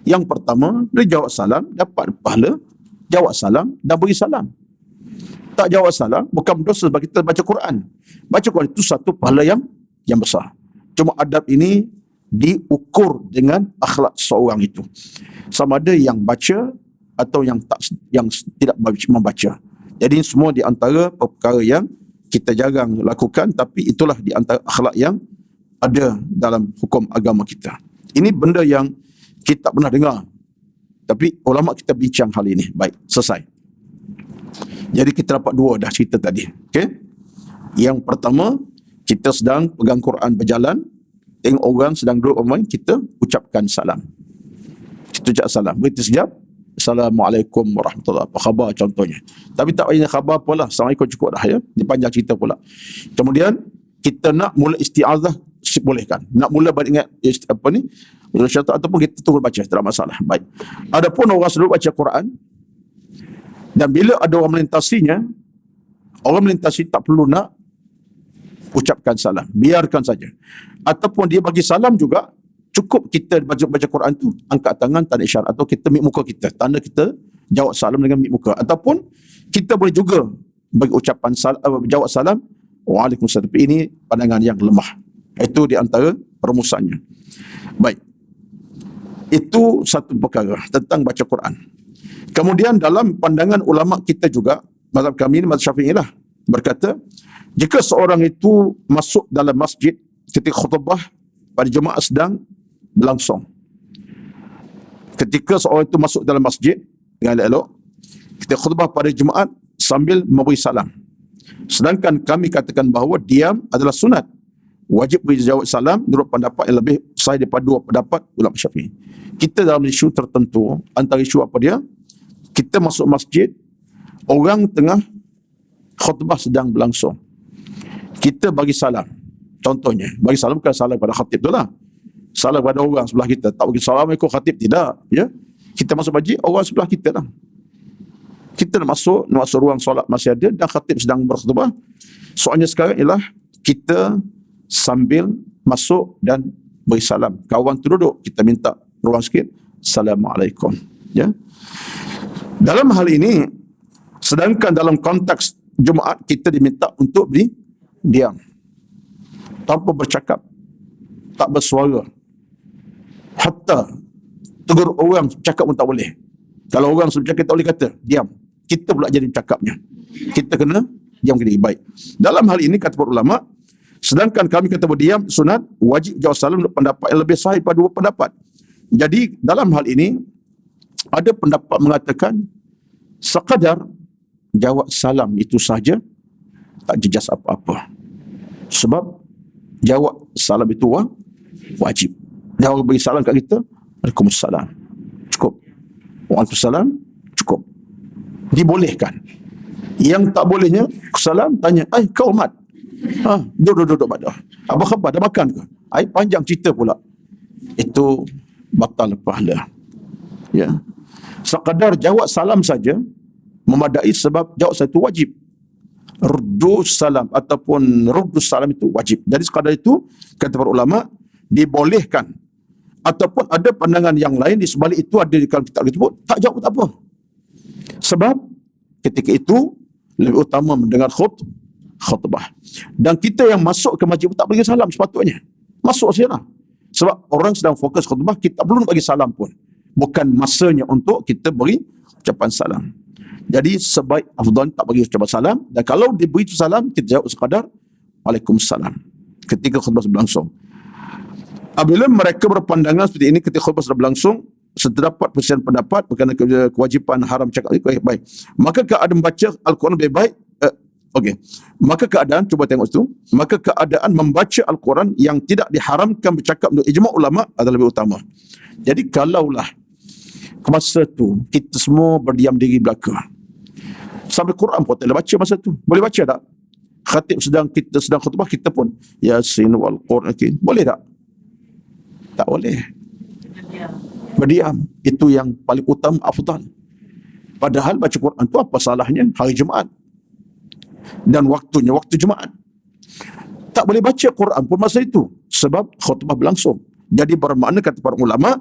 A: Yang pertama, dia jawab salam, dapat pahala, jawab salam dan beri salam. Tak jawab salam, bukan dosa sebab kita baca Quran. Baca Quran itu satu pahala yang besar. Cuma adab ini diukur dengan akhlak seorang itu. Sama ada yang baca atau yang tidak membaca. Jadi semua di antara perkara yang kita jarang lakukan, tapi itulah di antara akhlak yang ada dalam hukum agama kita. Ini benda yang kita tak pernah dengar. Tapi ulama kita bincang hal ini. Baik, selesai. Jadi kita dapat dua dah cerita tadi. Okey? Yang pertama, kita sedang pegang Quran berjalan, tengok orang sedang duduk online, kita ucapkan salam. Kita ucap salam. Berhenti sekejap. Assalamualaikum warahmatullahi wabarakatuh. Apa khabar contohnya. Tapi tak payah khabar apalah. Assalamualaikum cukup dah ya. Dia panjang cerita pula. Kemudian kita nak mula isti'azah, bolehkan. Nak mula balik ingat syaitan ataupun kita tunggu baca, tak ada masalah. Baik. Adapun orang selalu baca Quran dan bila ada orang melintasinya, orang melintasi tak perlu nak ucapkan salam. Biarkan saja. Ataupun dia bagi salam juga, cukup kita baca Quran tu angkat tangan tanda isyarat atau kita mik muka kita, tanda kita jawab salam dengan mik muka. Ataupun kita boleh juga bagi ucapan jawab salam Waalaikumsalam. Ini pandangan yang lemah. Itu di antara rumusannya. Baik. Itu satu perkara tentang baca Quran. Kemudian dalam pandangan ulama kita juga, mazhab kami ini mazhab Syafi'i lah, berkata jika seorang itu masuk dalam masjid ketika khutbah pada jemaah sedang berlangsung. Ketika seorang itu masuk dalam masjid dengan elok, kita khutbah pada jemaat sambil memberi salam. Sedangkan kami katakan bahawa diam adalah sunat. Wajib beri jawab salam menurut pendapat yang lebih sahih daripada dua pendapat ulama Syafi'i. Kita dalam isu tertentu, antara isu apa dia? Kita masuk masjid, orang tengah khutbah sedang berlangsung. Kita bagi salam. Contohnya, bagi salam bukan salam pada khatib tu lah. Salam pada orang sebelah kita. Tak bagi Assalamualaikum khatib, tidak. Ya? Kita masuk masjid, orang sebelah kita lah. Kita nak masuk ruang solat masih ada dan khatib sedang berkhutbah. Soalnya sekarang ialah kita sambil masuk dan beri salam. Kawan tu duduk, kita minta ruang sikit. Assalamualaikum. Ya. Dalam hal ini, sedangkan dalam konteks Jumaat kita diminta untuk diam. Tanpa bercakap. Tak bersuara. Hatta tegur orang cakap pun tak boleh. Kalau orang suruh cakap tak boleh kata, diam. Kita pula jadi cakapnya. Kita kena diam ke diri. Baik. Dalam hal ini kata para ulama, sedangkan kami kata berdiam sunat, wajib jawab salam untuk pendapat yang lebih sahih pada dua pendapat. Jadi dalam hal ini ada pendapat mengatakan sekadar jawab salam itu saja tak jejas apa-apa. Sebab jawab salam itu wajib. Dia orang beri salam kat kita, Waalaikumsalam. Cukup. Waalaikumsalam, cukup. Dibolehkan. Yang tak bolehnya, salam tanya, kau Mat? Duduk pada. Apa khabar? Dah makan ke? Panjang cerita pula. Itu batal pahala. Ya. Sekadar jawab salam saja memadai sebab jawab salam itu wajib. Rudus salam ataupun rudus salam itu wajib. Jadi sekadar itu kata para ulama dibolehkan. Ataupun ada pandangan yang lain di sebalik itu ada di dalam kitab tersebut, tak jawab tak apa. Sebab ketika itu lebih utama mendengar khutbah. Dan kita yang masuk ke masjid tak bagi salam sepatutnya. Masuk sajalah. Sebab orang sedang fokus khutbah, kita belum bagi salam pun. Bukan masanya untuk kita beri ucapan salam. Jadi sebaik afdal tak bagi ucapan salam, dan kalau diberi salam kita jawab sekadar Waalaikumsalam ketika khutbah berlangsung. Apabila mereka berpandangan seperti ini ketika khutbah sudah berlangsung, terdapat perselisihan pendapat berkenaan kewajipan haram cakap baik. Maka keadaan membaca Al-Quran lebih baik. Maka keadaan, cuba tengok itu. Maka keadaan membaca Al-Quran yang tidak diharamkan bercakap menurut ijma' ulama adalah lebih utama. Jadi kalaulah masa tu kita semua berdiam diri belaka, sampai Quran pun tak boleh baca masa tu. Boleh baca tak? Khatib kita sedang khutbah, kita pun Yasin wal Quran. Boleh tak? Tak boleh. Berdiam. Itu yang paling utama, afdal. Padahal baca Quran tu apa salahnya hari Jumaat? Dan waktunya waktu Jumaat. Tak boleh baca Quran pun masa itu sebab khutbah berlangsung. Jadi bermakna kata para ulama,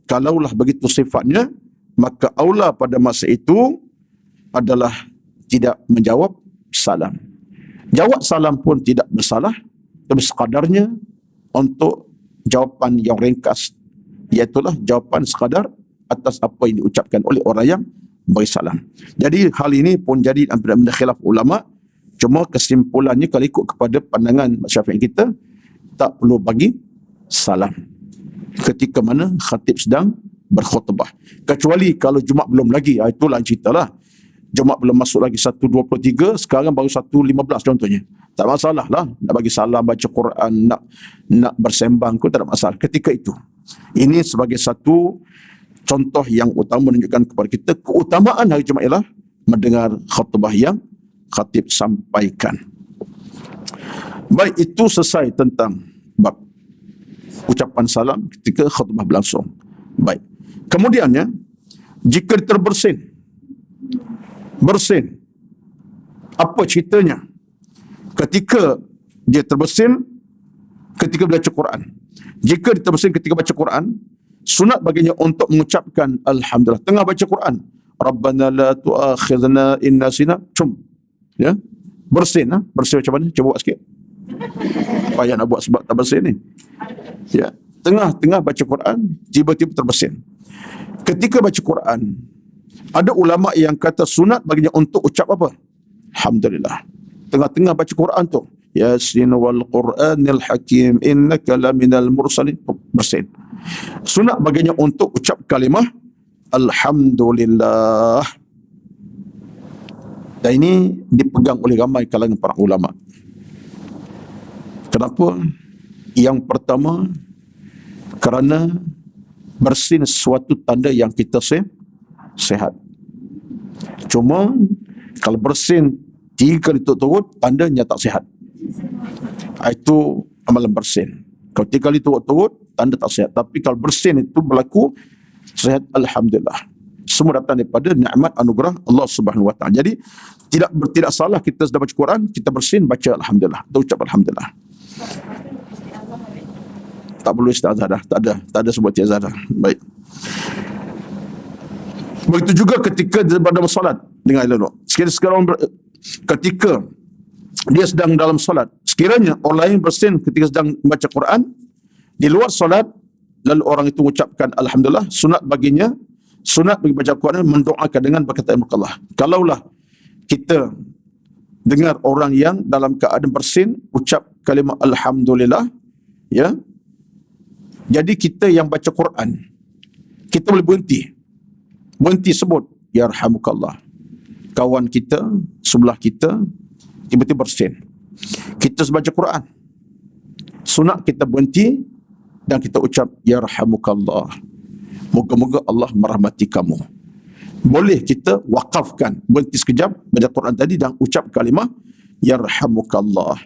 A: kalaulah begitu sifatnya, maka aula pada masa itu adalah tidak menjawab salam. Jawab salam pun tidak bersalah, tapi sekadarnya untuk jawapan yang ringkas, iaitulah jawapan sekadar atas apa yang diucapkan oleh orang yang beri salam. Jadi hal ini pun jadi benda khilaf ulama. Cuma kesimpulannya kalau ikut kepada pandangan Syafi'i kita, tak perlu bagi salam ketika mana khatib sedang berkhutbah. Kecuali kalau Jumaat belum lagi, itulah ceritalah. Jumaat belum masuk lagi 1.23, sekarang baru 1.15 contohnya. Tak masalah lah nak bagi salam, baca Quran, nak bersembang pun tak ada masalah ketika itu. Ini sebagai satu contoh yang utama menunjukkan kepada kita keutamaan hari Jumaat ialah mendengar khutbah yang khatib sampaikan. Baik, itu selesai tentang bab ucapan salam ketika khutbah berlangsung. Baik. Kemudiannya, jika terbersin, bersin, apa ceritanya ketika dia terbersin ketika baca Quran? Jika dia terbersin ketika baca Quran, sunat baginya untuk mengucapkan Alhamdulillah. Tengah baca Quran, Rabbana la tu'akhidna in nasina, ya, bersin. Bersin macam mana? Cuba buat sikit. Payah nak buat sebab tak bersin ni. Ya, tengah-tengah baca Quran, tiba-tiba terbersin. Ketika baca Quran, ada ulama yang kata sunat baginya untuk ucap apa? Alhamdulillah. Tengah-tengah baca Quran tu, Yasin wal Quranil Hakim innaka laminal mursalin, bersin. Sunat baginya untuk ucap kalimah Alhamdulillah. Dan ini dipegang oleh ramai kalangan para ulama. Kenapa? Yang pertama, kerana bersin sesuatu tanda yang kita sehat. Cuma kalau bersin 3 kali turut-turut, tandanya tak sihat. Itu amalan bersin. Kalau 3 kali turut-turut, tanda tak sihat. Tapi kalau bersin itu berlaku sihat, Alhamdulillah. Semua datang daripada nikmat anugerah Allah Subhanahu Wa Taala. Jadi tidak salah kita sedang baca Quran, kita bersin, baca Alhamdulillah, atau ucap Alhamdulillah. Tak perlu istiazah dah, tak ada sebut istiazah dah. Baik. Begitu juga ketika dalam solat, dengar dulu. Sekarang ketika dia sedang dalam solat, sekiranya orang lain bersin ketika sedang membaca Quran di luar solat, lalu orang itu mengucapkan Alhamdulillah, sunat bagi baca Quran mendoakan dengan perkataan Allah. Kalaulah kita dengar orang yang dalam keadaan bersin ucap kalimah Alhamdulillah, ya, jadi kita yang baca Quran, kita boleh berhenti sebut Yarhamukallah. Kawan kita sebelah kita tiba-tiba bersin, kita baca Quran, sunat kita berhenti dan kita ucap Yarhamukallah, moga-moga Allah merahmati kamu. Boleh kita wakafkan, berhenti sekejap baca Quran tadi dan ucap kalimah Yarhamukallah.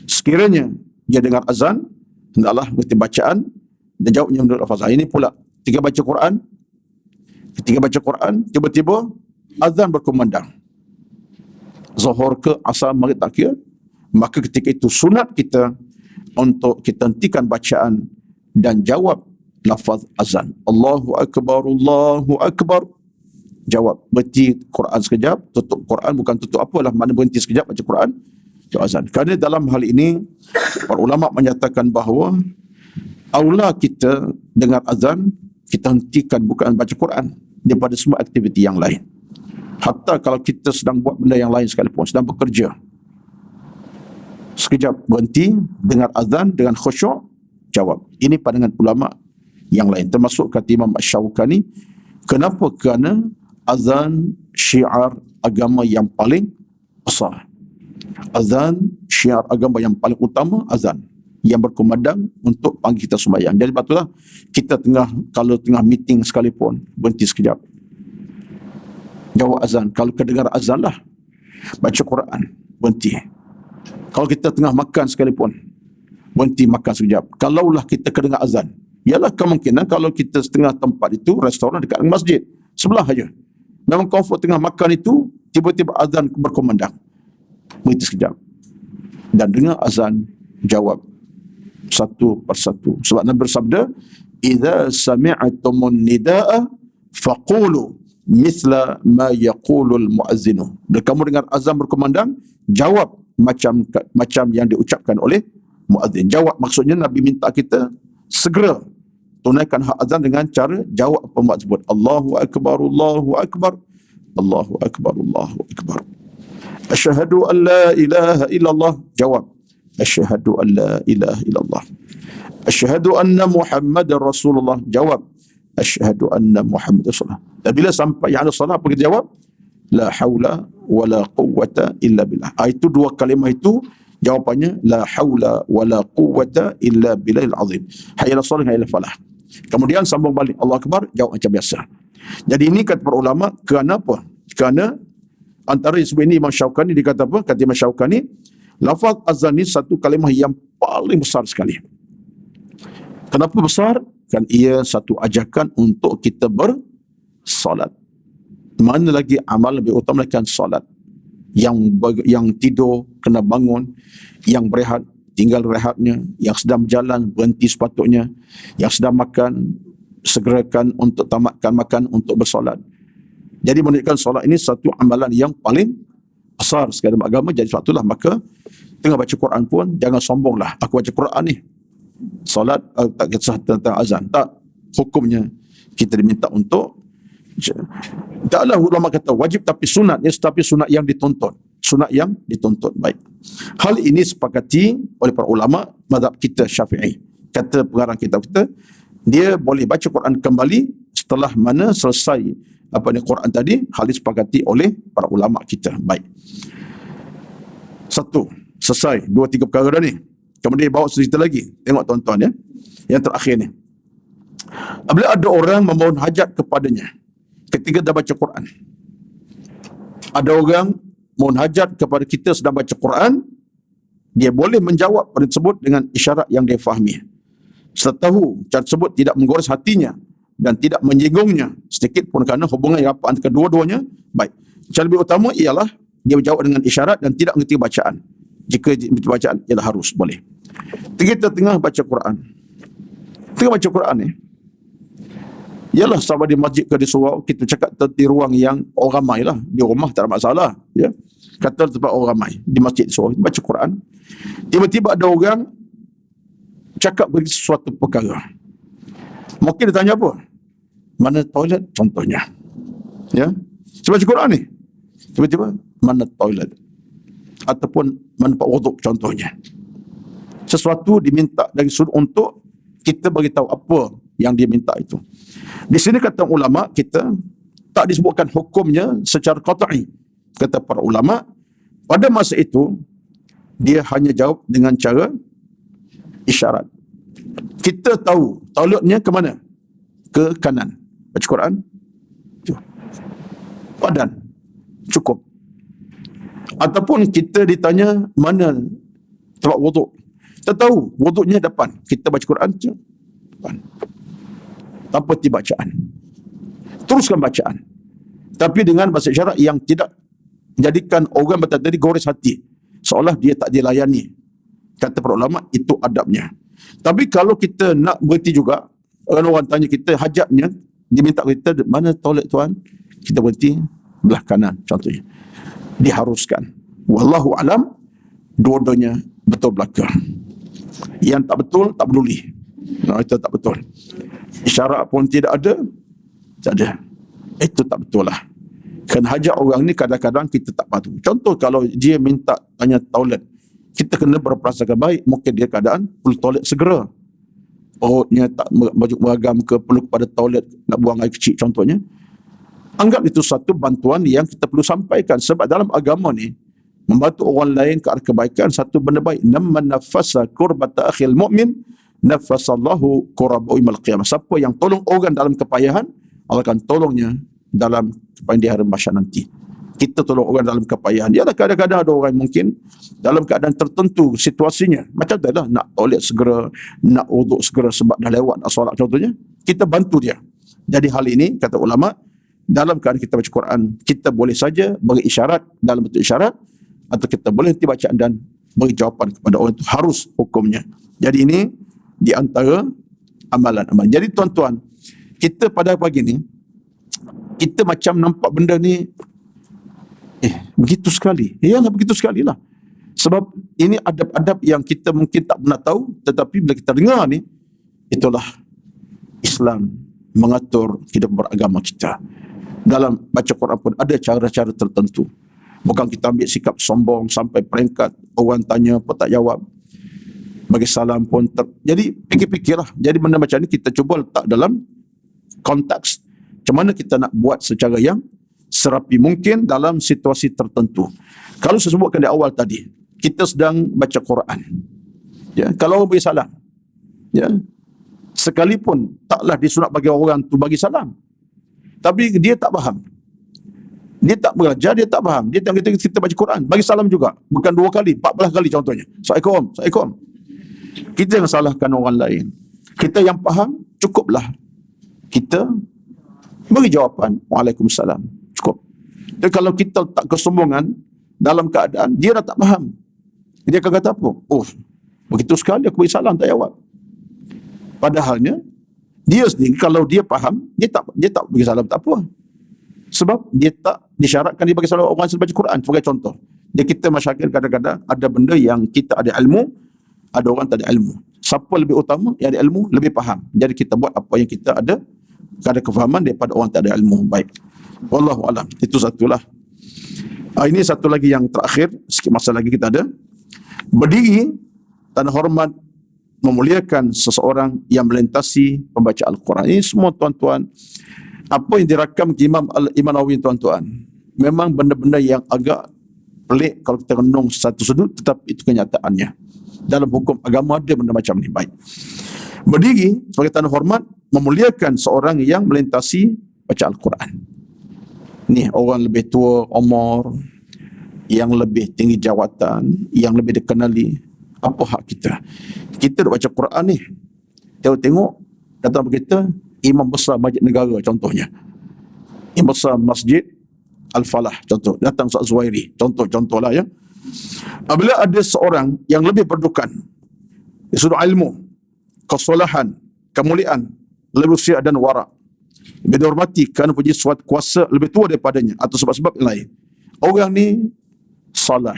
A: Sekiranya dia dengar azan, hendaklah berhenti bacaan dan jawabnya menurut lafaz. Ini pula ketika baca Quran, tiba-tiba azan berkumandang, Zuhur ke Asar, Maghrib, tak kira, maka ketika itu sunat kita untuk kita hentikan bacaan dan jawab lafaz azan. Allahu Akbar, Allahu Akbar. Jawab, berhenti Quran sekejap, tutup Quran, bukan tutup apalah, mana berhenti sekejap baca Quran, jawab azan. Kerana dalam hal ini para ulama menyatakan bahawa aula kita dengar azan, kita hentikan bukan baca Quran daripada semua aktiviti yang lain. Hatta kalau kita sedang buat benda yang lain sekalipun, sedang bekerja, sekejap berhenti, dengar azan dengan khusyuk, jawab. Ini pandangan ulama yang lain, termasuk kata Imam Asy-Syaukani. Kenapa? Kerana azan syiar agama yang paling besar. Azan syiar agama yang paling utama, azan yang berkumandang untuk panggil kita sembahyang. Jadi patutlah kita kalau tengah meeting sekalipun, berhenti sekejap, jawab azan. Kalau kedengar azan lah, baca Quran, berhenti. Kalau kita tengah makan sekalipun, berhenti makan sekejap. Kalaulah kita kedengar azan, ialah kemungkinan kalau kita setengah tempat itu, restoran dekat dengan masjid, sebelah saja. Memang comfort tengah makan itu, tiba-tiba azan berkumandang. Berhenti sekejap. Dan dengar azan, jawab satu persatu. Sebab Nabi bersabda, "Idza sami'tumun nida'a faqulu mithla ma yaqulul muazzinu." Bila kamu dengar azan berkumandang, jawab macam yang diucapkan oleh muazzin. Jawab maksudnya Nabi minta kita segera tunaikan hak azan dengan cara jawab apa muazzin sebut. Allahu akbar, Allahu akbar, Allahu akbar, Allahu akbar. Asyhadu an la ilaha illallah. Jawab. Asyhadu an la ilaha illallah. Asyhadu anna Muhammadar Rasulullah. Jawab. Asyhadu anna Muhammadar Rasulullah. Dan bila sampai yang ada salah, apa kita jawab? La haula wa la quwwata illa billah. Itu dua kalimah itu jawapannya la haula wa la quwwata illa billahil azim. Hayya ala salah, hayya ala falah. Kemudian sambung balik Allah Akbar, jawab macam biasa. Jadi ini kata para ulama, kerana apa? Kerana antara sebab ini Imam Syaukani dikata apa? Kata Imam Syaukani, lafaz azan ini satu kalimah yang paling besar sekali. Kenapa besar? Kan ia satu ajakan untuk kita bersolat. Mana lagi amal lebih utama daripada solat? Yang tidur kena bangun, yang berehat tinggal rehatnya, yang sedang berjalan berhenti sepatutnya, yang sedang makan segerakan untuk tamatkan makan untuk bersolat. Jadi menunjukkan solat ini satu amalan yang paling besar sekali dalam agama. Jadi sebab itulah maka tengah baca Quran pun jangan sombonglah, aku baca Quran ni. Solat tak kisah tentang azan, tak, hukumnya kita diminta untuk, taklah ulama kata wajib tapi sunat, tetapi sunat yang dituntut, sunat yang dituntut. Baik, hal ini sepakati oleh para ulama mazhab kita Syafi'i. Kata pengarang kitab kita, dia boleh baca Quran kembali setelah mana selesai apa ni Quran tadi. Hal ini sepakati oleh para ulama kita. Baik, satu selesai, dua tiga perkara dah ni. Kemudian bawa cerita lagi. Tengok tuan-tuan ya, yang terakhir ni. Apabila ada orang memohon hajat kepadanya ketika dah baca Quran, ada orang mohon hajat kepada kita sedang baca Quran, dia boleh menjawab pada tersebut dengan isyarat yang dia fahami. Setahu cara tersebut tidak menggores hatinya dan tidak menyinggungnya sedikit pun kerana hubungan yang rapat antara kedua-duanya. Baik, cara lebih utama ialah dia menjawab dengan isyarat dan tidak mengerti bacaan. Jika bacaan ialah harus, boleh. Kita tengah baca Quran, ni, ialah sama di masjid ke di surau, kita cakap di ruang yang orang ramai lah. Di rumah tak ada masalah, ya. Kata tempat orang ramai, di masjid, di surau, baca Quran. Tiba-tiba ada orang cakap bagi sesuatu perkara. Mungkin dia tanya apa? Mana toilet? Contohnya. Ya. Saya baca Quran ni. Tiba-tiba, mana toilet? Ataupun mana tempat wuduk, contohnya. Sesuatu diminta dari sudut untuk kita beritahu apa yang dia minta itu. Di sini kata ulama kita tak disebutkan hukumnya secara qat'i. Kata para ulama, pada masa itu dia hanya jawab dengan cara isyarat. Kita tahu toiletnya ke mana? Ke kanan. Baca Quran. Padan. Cukup. Ataupun kita ditanya mana tempat wuduk. Kita tahu wuduknya depan. Kita baca Quran depan. Tanpa bacaan. Teruskan bacaan. Tapi dengan bahasa isyarat yang tidak menjadikan orang tadi gores hati. Seolah dia tak dilayani. Kata para ulama, itu adabnya. Tapi kalau kita nak berhenti juga, orang tanya kita hajatnya, dia minta kita, mana toilet tuan? Kita berhenti belah kanan contohnya. Diharuskan. Wallahu alam, dua-duanya betul belaka. Yang tak betul, tak peduli. Itu tak betul. Isyarat pun tidak ada, tak ada. Itu tak betul lah. Kerana hajat orang ni kadang-kadang kita tak patuh. Contoh kalau dia minta tanya toilet, kita kena berprasangka baik. Mungkin dia keadaan perlu toilet segera. Perutnya tak baju meragam ke, perlu kepada toilet, nak buang air kecil contohnya. Anggap itu satu bantuan yang kita perlu sampaikan. Sebab dalam agama ni, membantu orang lain ke arah kebaikan satu benda baik. Man nafasa kurbata akhil mu'min nafasallahu qurabu yaumal qiyamah. Siapa yang tolong orang dalam kepayahan, Allah akan tolongnya dalam kepayahan di hari mahsyar nanti. Kita tolong orang dalam kepayahan. Yalah, kadang-kadang ada orang mungkin dalam keadaan tertentu situasinya, macam tu lah, nak toilet segera, nak wuduk segera sebab dah lewat nak solat contohnya, kita bantu dia. Jadi hal ini kata ulama, dalam keadaan kita baca Quran, kita boleh saja beri isyarat dalam bentuk isyarat, atau kita boleh henti bacaan dan beri jawapan kepada orang itu, harus hukumnya. Jadi ini di antara amalan-amalan. Jadi tuan-tuan, kita pada pagi ni, kita macam nampak benda ni begitu sekali. Iyalah, begitu sekali lah. Sebab ini adab-adab yang kita mungkin tak pernah tahu, tetapi bila kita dengar ni, itulah Islam mengatur hidup beragama kita. Dalam baca Quran pun ada cara-cara tertentu. Bukan kita ambil sikap sombong sampai peringkat orang tanya pun tak jawab, bagi salam pun jadi fikir-fikirlah. Jadi benda macam ni kita cuba letak dalam konteks macam mana kita nak buat secara yang serapi mungkin dalam situasi tertentu. Kalau saya sebutkan di awal tadi, kita sedang baca Quran, ya, kalau orang bagi salam, ya, sekalipun taklah disunat bagi orang tu bagi salam, tapi dia tak faham, dia tak belajar, dia tak faham, dia tengok kita baca Quran, bagi salam juga, bukan 2 kali, 14 kali contohnya, Assalamualaikum, Assalamualaikum. Kita jangan salahkan orang lain. Kita yang faham, cukuplah kita bagi jawapan Waalaikumsalam, cukup. Dan kalau kita tak kesombongan dalam keadaan dia dah tak faham, dia akan kata apa? Oh, begitu sekali aku bagi salam tak jawab. Padahalnya dia sendiri kalau dia faham, dia tak bagi salam tak apa. Sebab dia tak disyaratkan dia bagi salam orang yang baca Quran sebagai contoh. Dia kita masyarakat kadang-kadang ada benda yang kita ada ilmu, ada orang tak ada ilmu. Siapa lebih utama? Yang ada ilmu lebih faham. Jadi kita buat apa yang kita ada kefahaman daripada orang tak ada ilmu. Baik. Wallahu alam. Itu satulah. Ini satu lagi yang terakhir, sikit masa lagi kita ada. Berdiri tanda hormat memuliakan seseorang yang melintasi pembaca Al-Quran. Ini semua tuan-tuan, apa yang dirakam Imam Nawawi tuan-tuan, memang benda-benda yang agak pelik kalau kita renung satu sudut, tetapi itu kenyataannya. Dalam hukum agama ada benda macam ni. Baik. Berdiri sebagai tanda hormat memuliakan seorang yang melintasi baca Al-Quran. Ni orang lebih tua umur, yang lebih tinggi jawatan, yang lebih dikenali. Apa hak kita? Kita duk baca Quran ni, tengok datang kita imam besar masjid negara contohnya, imam besar masjid Al-Falah contoh, datang Ustaz Zuhairi contoh-contohlah ya. Apabila ada seorang yang lebih berdukan dari sudut ilmu, kesalahan, kemuliaan, lebih usia dan warak, lebih dihormati kerana punya suatu kuasa lebih tua daripadanya atau sebab-sebab yang lain. Orang ni salah,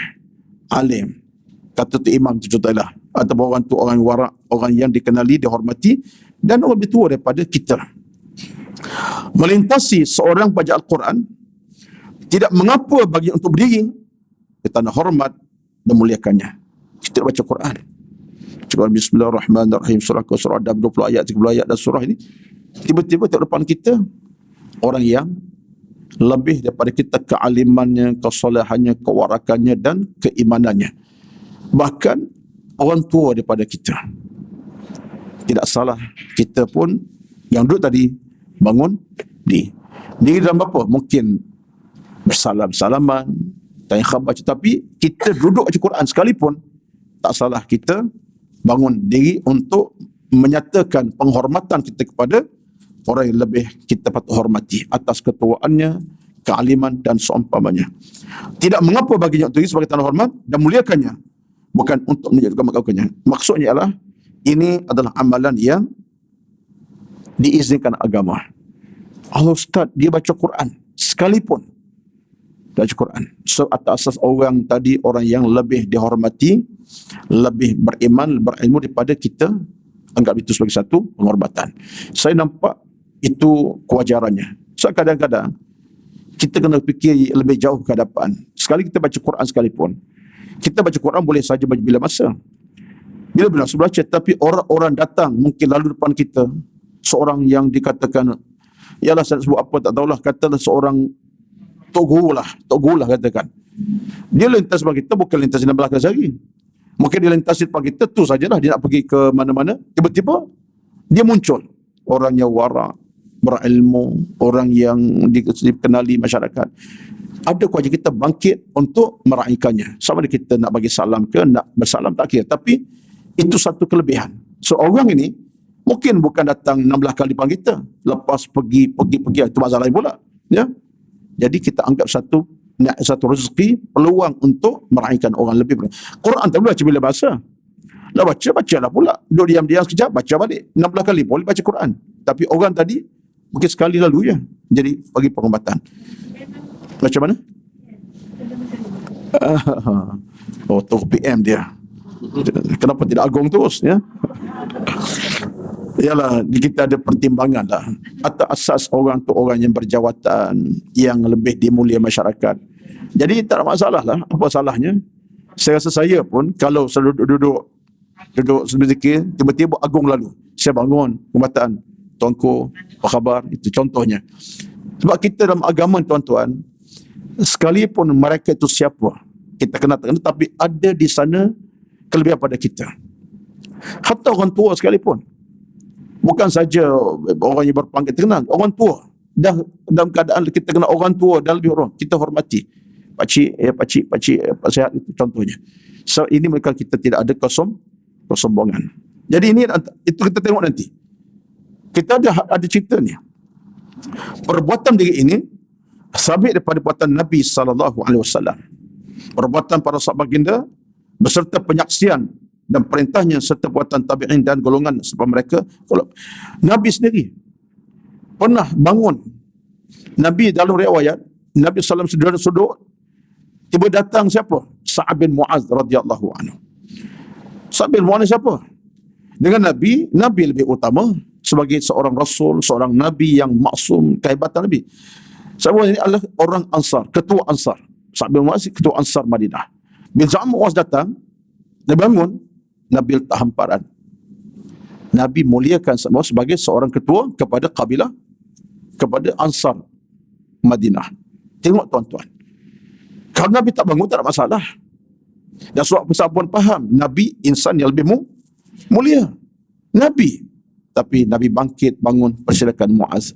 A: alim, kata tu imam tu contohlah, atau orang tu orang warak, orang yang dikenali, dihormati dan orang lebih tua daripada kita. Melintasi seorang baca Al-Quran tidak mengapa bagi untuk berdiri di tanda hormat dan muliakannya. Kita baca Quran, cakap Bismillahirrahmanirrahim, surah Surah ada 20 ayat, 30 ayat dan surah ini, tiba-tiba di depan kita orang yang lebih daripada kita kealimannya, kesalahannya, kewarakannya dan keimanannya, bahkan orang tua daripada kita. Tidak salah kita pun yang duduk tadi bangun diri dalam apa? Mungkin bersalam-salaman, tanya khabar, tapi kita duduk baca Quran sekalipun tak salah kita bangun diri untuk menyatakan penghormatan kita kepada orang yang lebih kita patut hormati atas ketuaannya, kealiman dan seumpamanya. Tidak mengapa baginya untuk diri sebagai tanda hormat dan muliakannya, bukan untuk menunjukkan mengagungkannya. Maksudnya ialah ini adalah amalan yang diizinkan agama. Allah Ustaz, dia baca Quran sekalipun baca Quran. So atas asas orang tadi, orang yang lebih dihormati, lebih beriman, berilmu daripada kita, anggap itu sebagai satu penghormatan. Saya nampak itu kewajarannya. So kadang-kadang kita kena fikir lebih jauh ke hadapan. Sekali kita baca Quran sekalipun, kita baca Quran boleh saja bila masa, bila sebelah tapi orang-orang datang mungkin lalu depan kita, seorang yang dikatakan, ialah saya sebut apa tak tahulah, katalah seorang Tok Guru lah katakan. Dia lintas bagi kita, bukan lintas di belakang sehari. Mungkin dia lintas di depan kita, tu sajalah dia nak pergi ke mana-mana. Tiba-tiba dia muncul. Orangnya warak, berilmu, orang yang dikenali masyarakat. Ada kewajipan kita bangkit untuk meraihkannya. Sama ada kita nak bagi salam ke, nak bersalam tak kira. Tapi itu satu kelebihan. So orang ini mungkin bukan datang 16 kali depan kita, lepas pergi, itu masalah lain pula. Ya? Jadi kita anggap satu rezeki, peluang untuk meraihkan orang lebih. Quran tak boleh baca bila bahasa. Dah bacalah pula. Duduk diam-diam sekejap, baca balik. 16 kali boleh baca Quran. Tapi orang tadi, mungkin sekali lalu je. Jadi bagi penghormatan. Macam mana? Oh, tu PM dia. Kenapa tidak agung terus? Ya? Yalah, kita ada pertimbangan lah. Atas asas orang tu orang yang berjawatan, yang lebih dimulia masyarakat. Jadi tak ada masalah lah. Apa salahnya? Saya rasa saya pun, kalau saya duduk sedikit, tiba-tiba agung lalu. Saya bangun, perkhidmatan. Tuanku, apa khabar? Itu contohnya. Sebab kita dalam agama, tuan-tuan, sekalipun mereka itu siapa, kita kenal tak kenal, tapi ada di sana kelebihan pada kita. Hatta orang tua sekalipun. Bukan saja orang yang berpangkat kenal, orang tua. Dah dalam keadaan kita kenal orang tua, dah lebih orang, kita hormati. Pakcik, pak sihat, itu contohnya. So ini mereka kita tidak ada kesombongan. Jadi ini itu kita tengok nanti. Kita ada cerita ni. Perbuatan diri ini sabit daripada perbuatan Nabi SAW. Perbuatan para sahabat baginda beserta penyaksian dan perintahnya serta perbuatan tabi'in dan golongan sebab mereka. Nabi sendiri pernah bangun. Nabi dalam riwayat, Nabi SAW duduk, tiba datang siapa? Sa'ad bin Mu'az radhiyallahu anhu. Sa'ad bin Mu'az siapa? Dengan Nabi lebih utama sebagai seorang Rasul, seorang Nabi yang maksum, kehebatan Nabi. Sahabat ini adalah orang Ansar, ketua Ansar. Sa'ad bin Mu'az, ketua Ansar Madinah. Bila Sa'ad bin Mu'az datang, dia bangun, Nabi letak hamparan. Nabi muliakan Sa'ad bin Mu'az sebagai seorang ketua kepada kabilah, kepada Ansar Madinah. Tengok tuan-tuan. Kalau Nabi tak bangun, tak ada masalah. Dan sahabat pun faham, Nabi insan yang lebih mulia. Nabi. Tapi Nabi bangkit, bangun, persilakan Mu'az.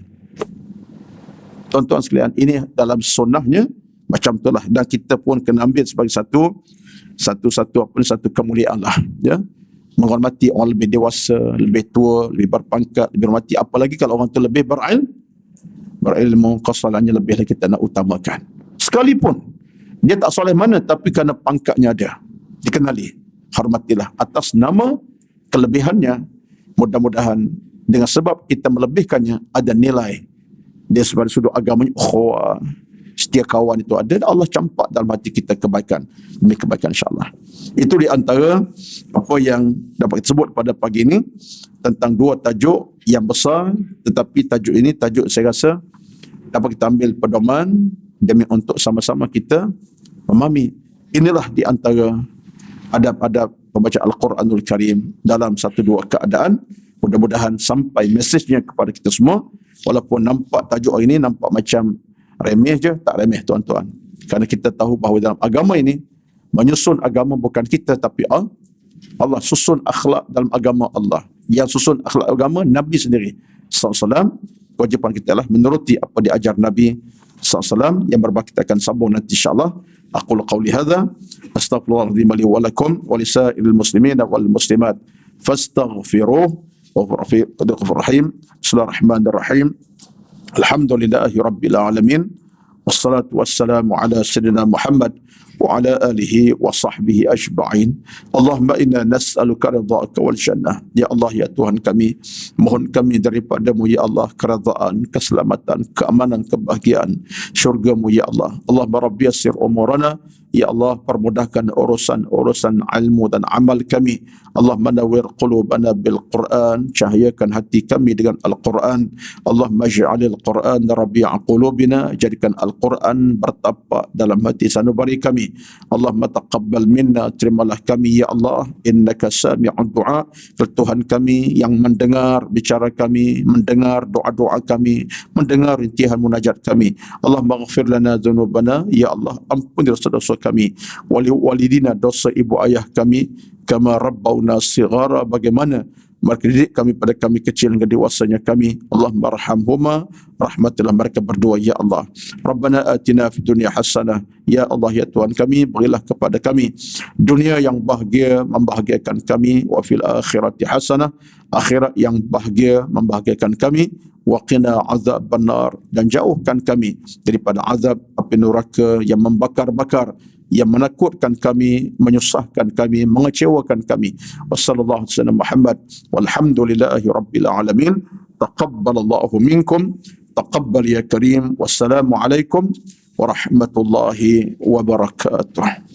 A: Tuan-tuan sekalian, ini dalam sunnahnya macam itulah, dan kita pun kena ambil sebagai satu kemuliaan lah, ya. Menghormati orang lebih dewasa, lebih tua, lebih berpangkat, lebih hormati, apalagi kalau orang tu lebih berilmu, kesalahannya lebih lagi kita nak utamakan. Sekalipun dia tak soleh mana, tapi kerana pangkatnya ada, dikenali, hormatilah atas nama kelebihannya. Mudah-mudahan dengan sebab kita melebihkannya ada nilai dia sebagai sudut agamanya, ukhuwah, setia kawan itu ada, dan Allah campak dalam hati kita kebaikan demi kebaikan, insyaAllah. Itu di antara apa yang dapat disebut pada pagi ini tentang dua tajuk yang besar, tetapi tajuk ini tajuk saya rasa dapat kita ambil pedoman demi untuk sama-sama kita memahami. Inilah di antara adab-adab pembaca Al-Quranul Karim dalam satu dua keadaan. Mudah-mudahan sampai mesejnya kepada kita semua. Walaupun nampak tajuk hari ini nampak macam remeh je, tak remeh tuan-tuan. Kerana kita tahu bahawa dalam agama ini, menyusun agama bukan kita tapi Allah susun akhlak dalam agama Allah. Yang susun akhlak agama Nabi sendiri SAW. Kewajipan kita adalah menuruti apa diajar Nabi SAW, yang berbakti kita akan sambung nanti insyaAllah. Aqulu qawli hadha astaghfirullahaladzim li wa lakum wa lisa'ilil muslimina wal muslimat fastaghfiruh wa ghafurur rahim. Bismillahirrahmanirrahim. Alhamdulillahi rabbil alamin. Wassalatu wassalamu ala sayyidina Muhammad wa ala alihi wa sahbihi ajma'in. Allahumma inna nas'aluka ridha'aka wal jannah. Ya Allah, ya Tuhan kami, mohon kami daripada-Mu ya Allah keridhaan, keselamatan, keamanan, kebahagiaan syurga-Mu ya Allah. Allahumma rabbi yassir umurana. Ya Allah, permudahkan urusan ilmu dan amal kami. Allahumma nawwir qulubana bil Quran, cahayakan hati kami dengan Al-Quran. Allahumma ij'alil Quran rabi'a qulubina, jadikan Al-Quran bertapak dalam hati sanubari kami. Allahumma taqabbal minna, terimalah kami ya Allah, innaka sami'ud du'a. Tuhan kami yang mendengar bicara kami, mendengar doa-doa kami, mendengar rintihan munajat kami. Allahumma ghafir lana dhunubana, ya Allah ampuni dosa-dosa kami, walidina, dosa ibu ayah kami, kama rabbawna sighara, bagaimana mereka didik kami pada kami kecil hingga dewasanya kami. Allahumma arhamhuma, rahmatilah mereka berdua ya Allah. Rabbana atina fid dunya hasanah, ya Allah ya Tuhan kami, berilah kepada kami dunia yang bahagia membahagiakan kami, wa fil akhirati hasanah, akhirat yang bahagia membahagiakan kami, wa qina azaban nar, dan jauhkan kami daripada azab api neraka yang membakar-bakar, yang menakutkan kami, menyusahkan kami, mengecewakan kami. Wassallallahu alaihi wasallam Muhammad walhamdulillahi rabbil alamin. Taqabbalallahu minkum, taqabbal ya karim. Wassalamu alaikum warahmatullahi wabarakatuh.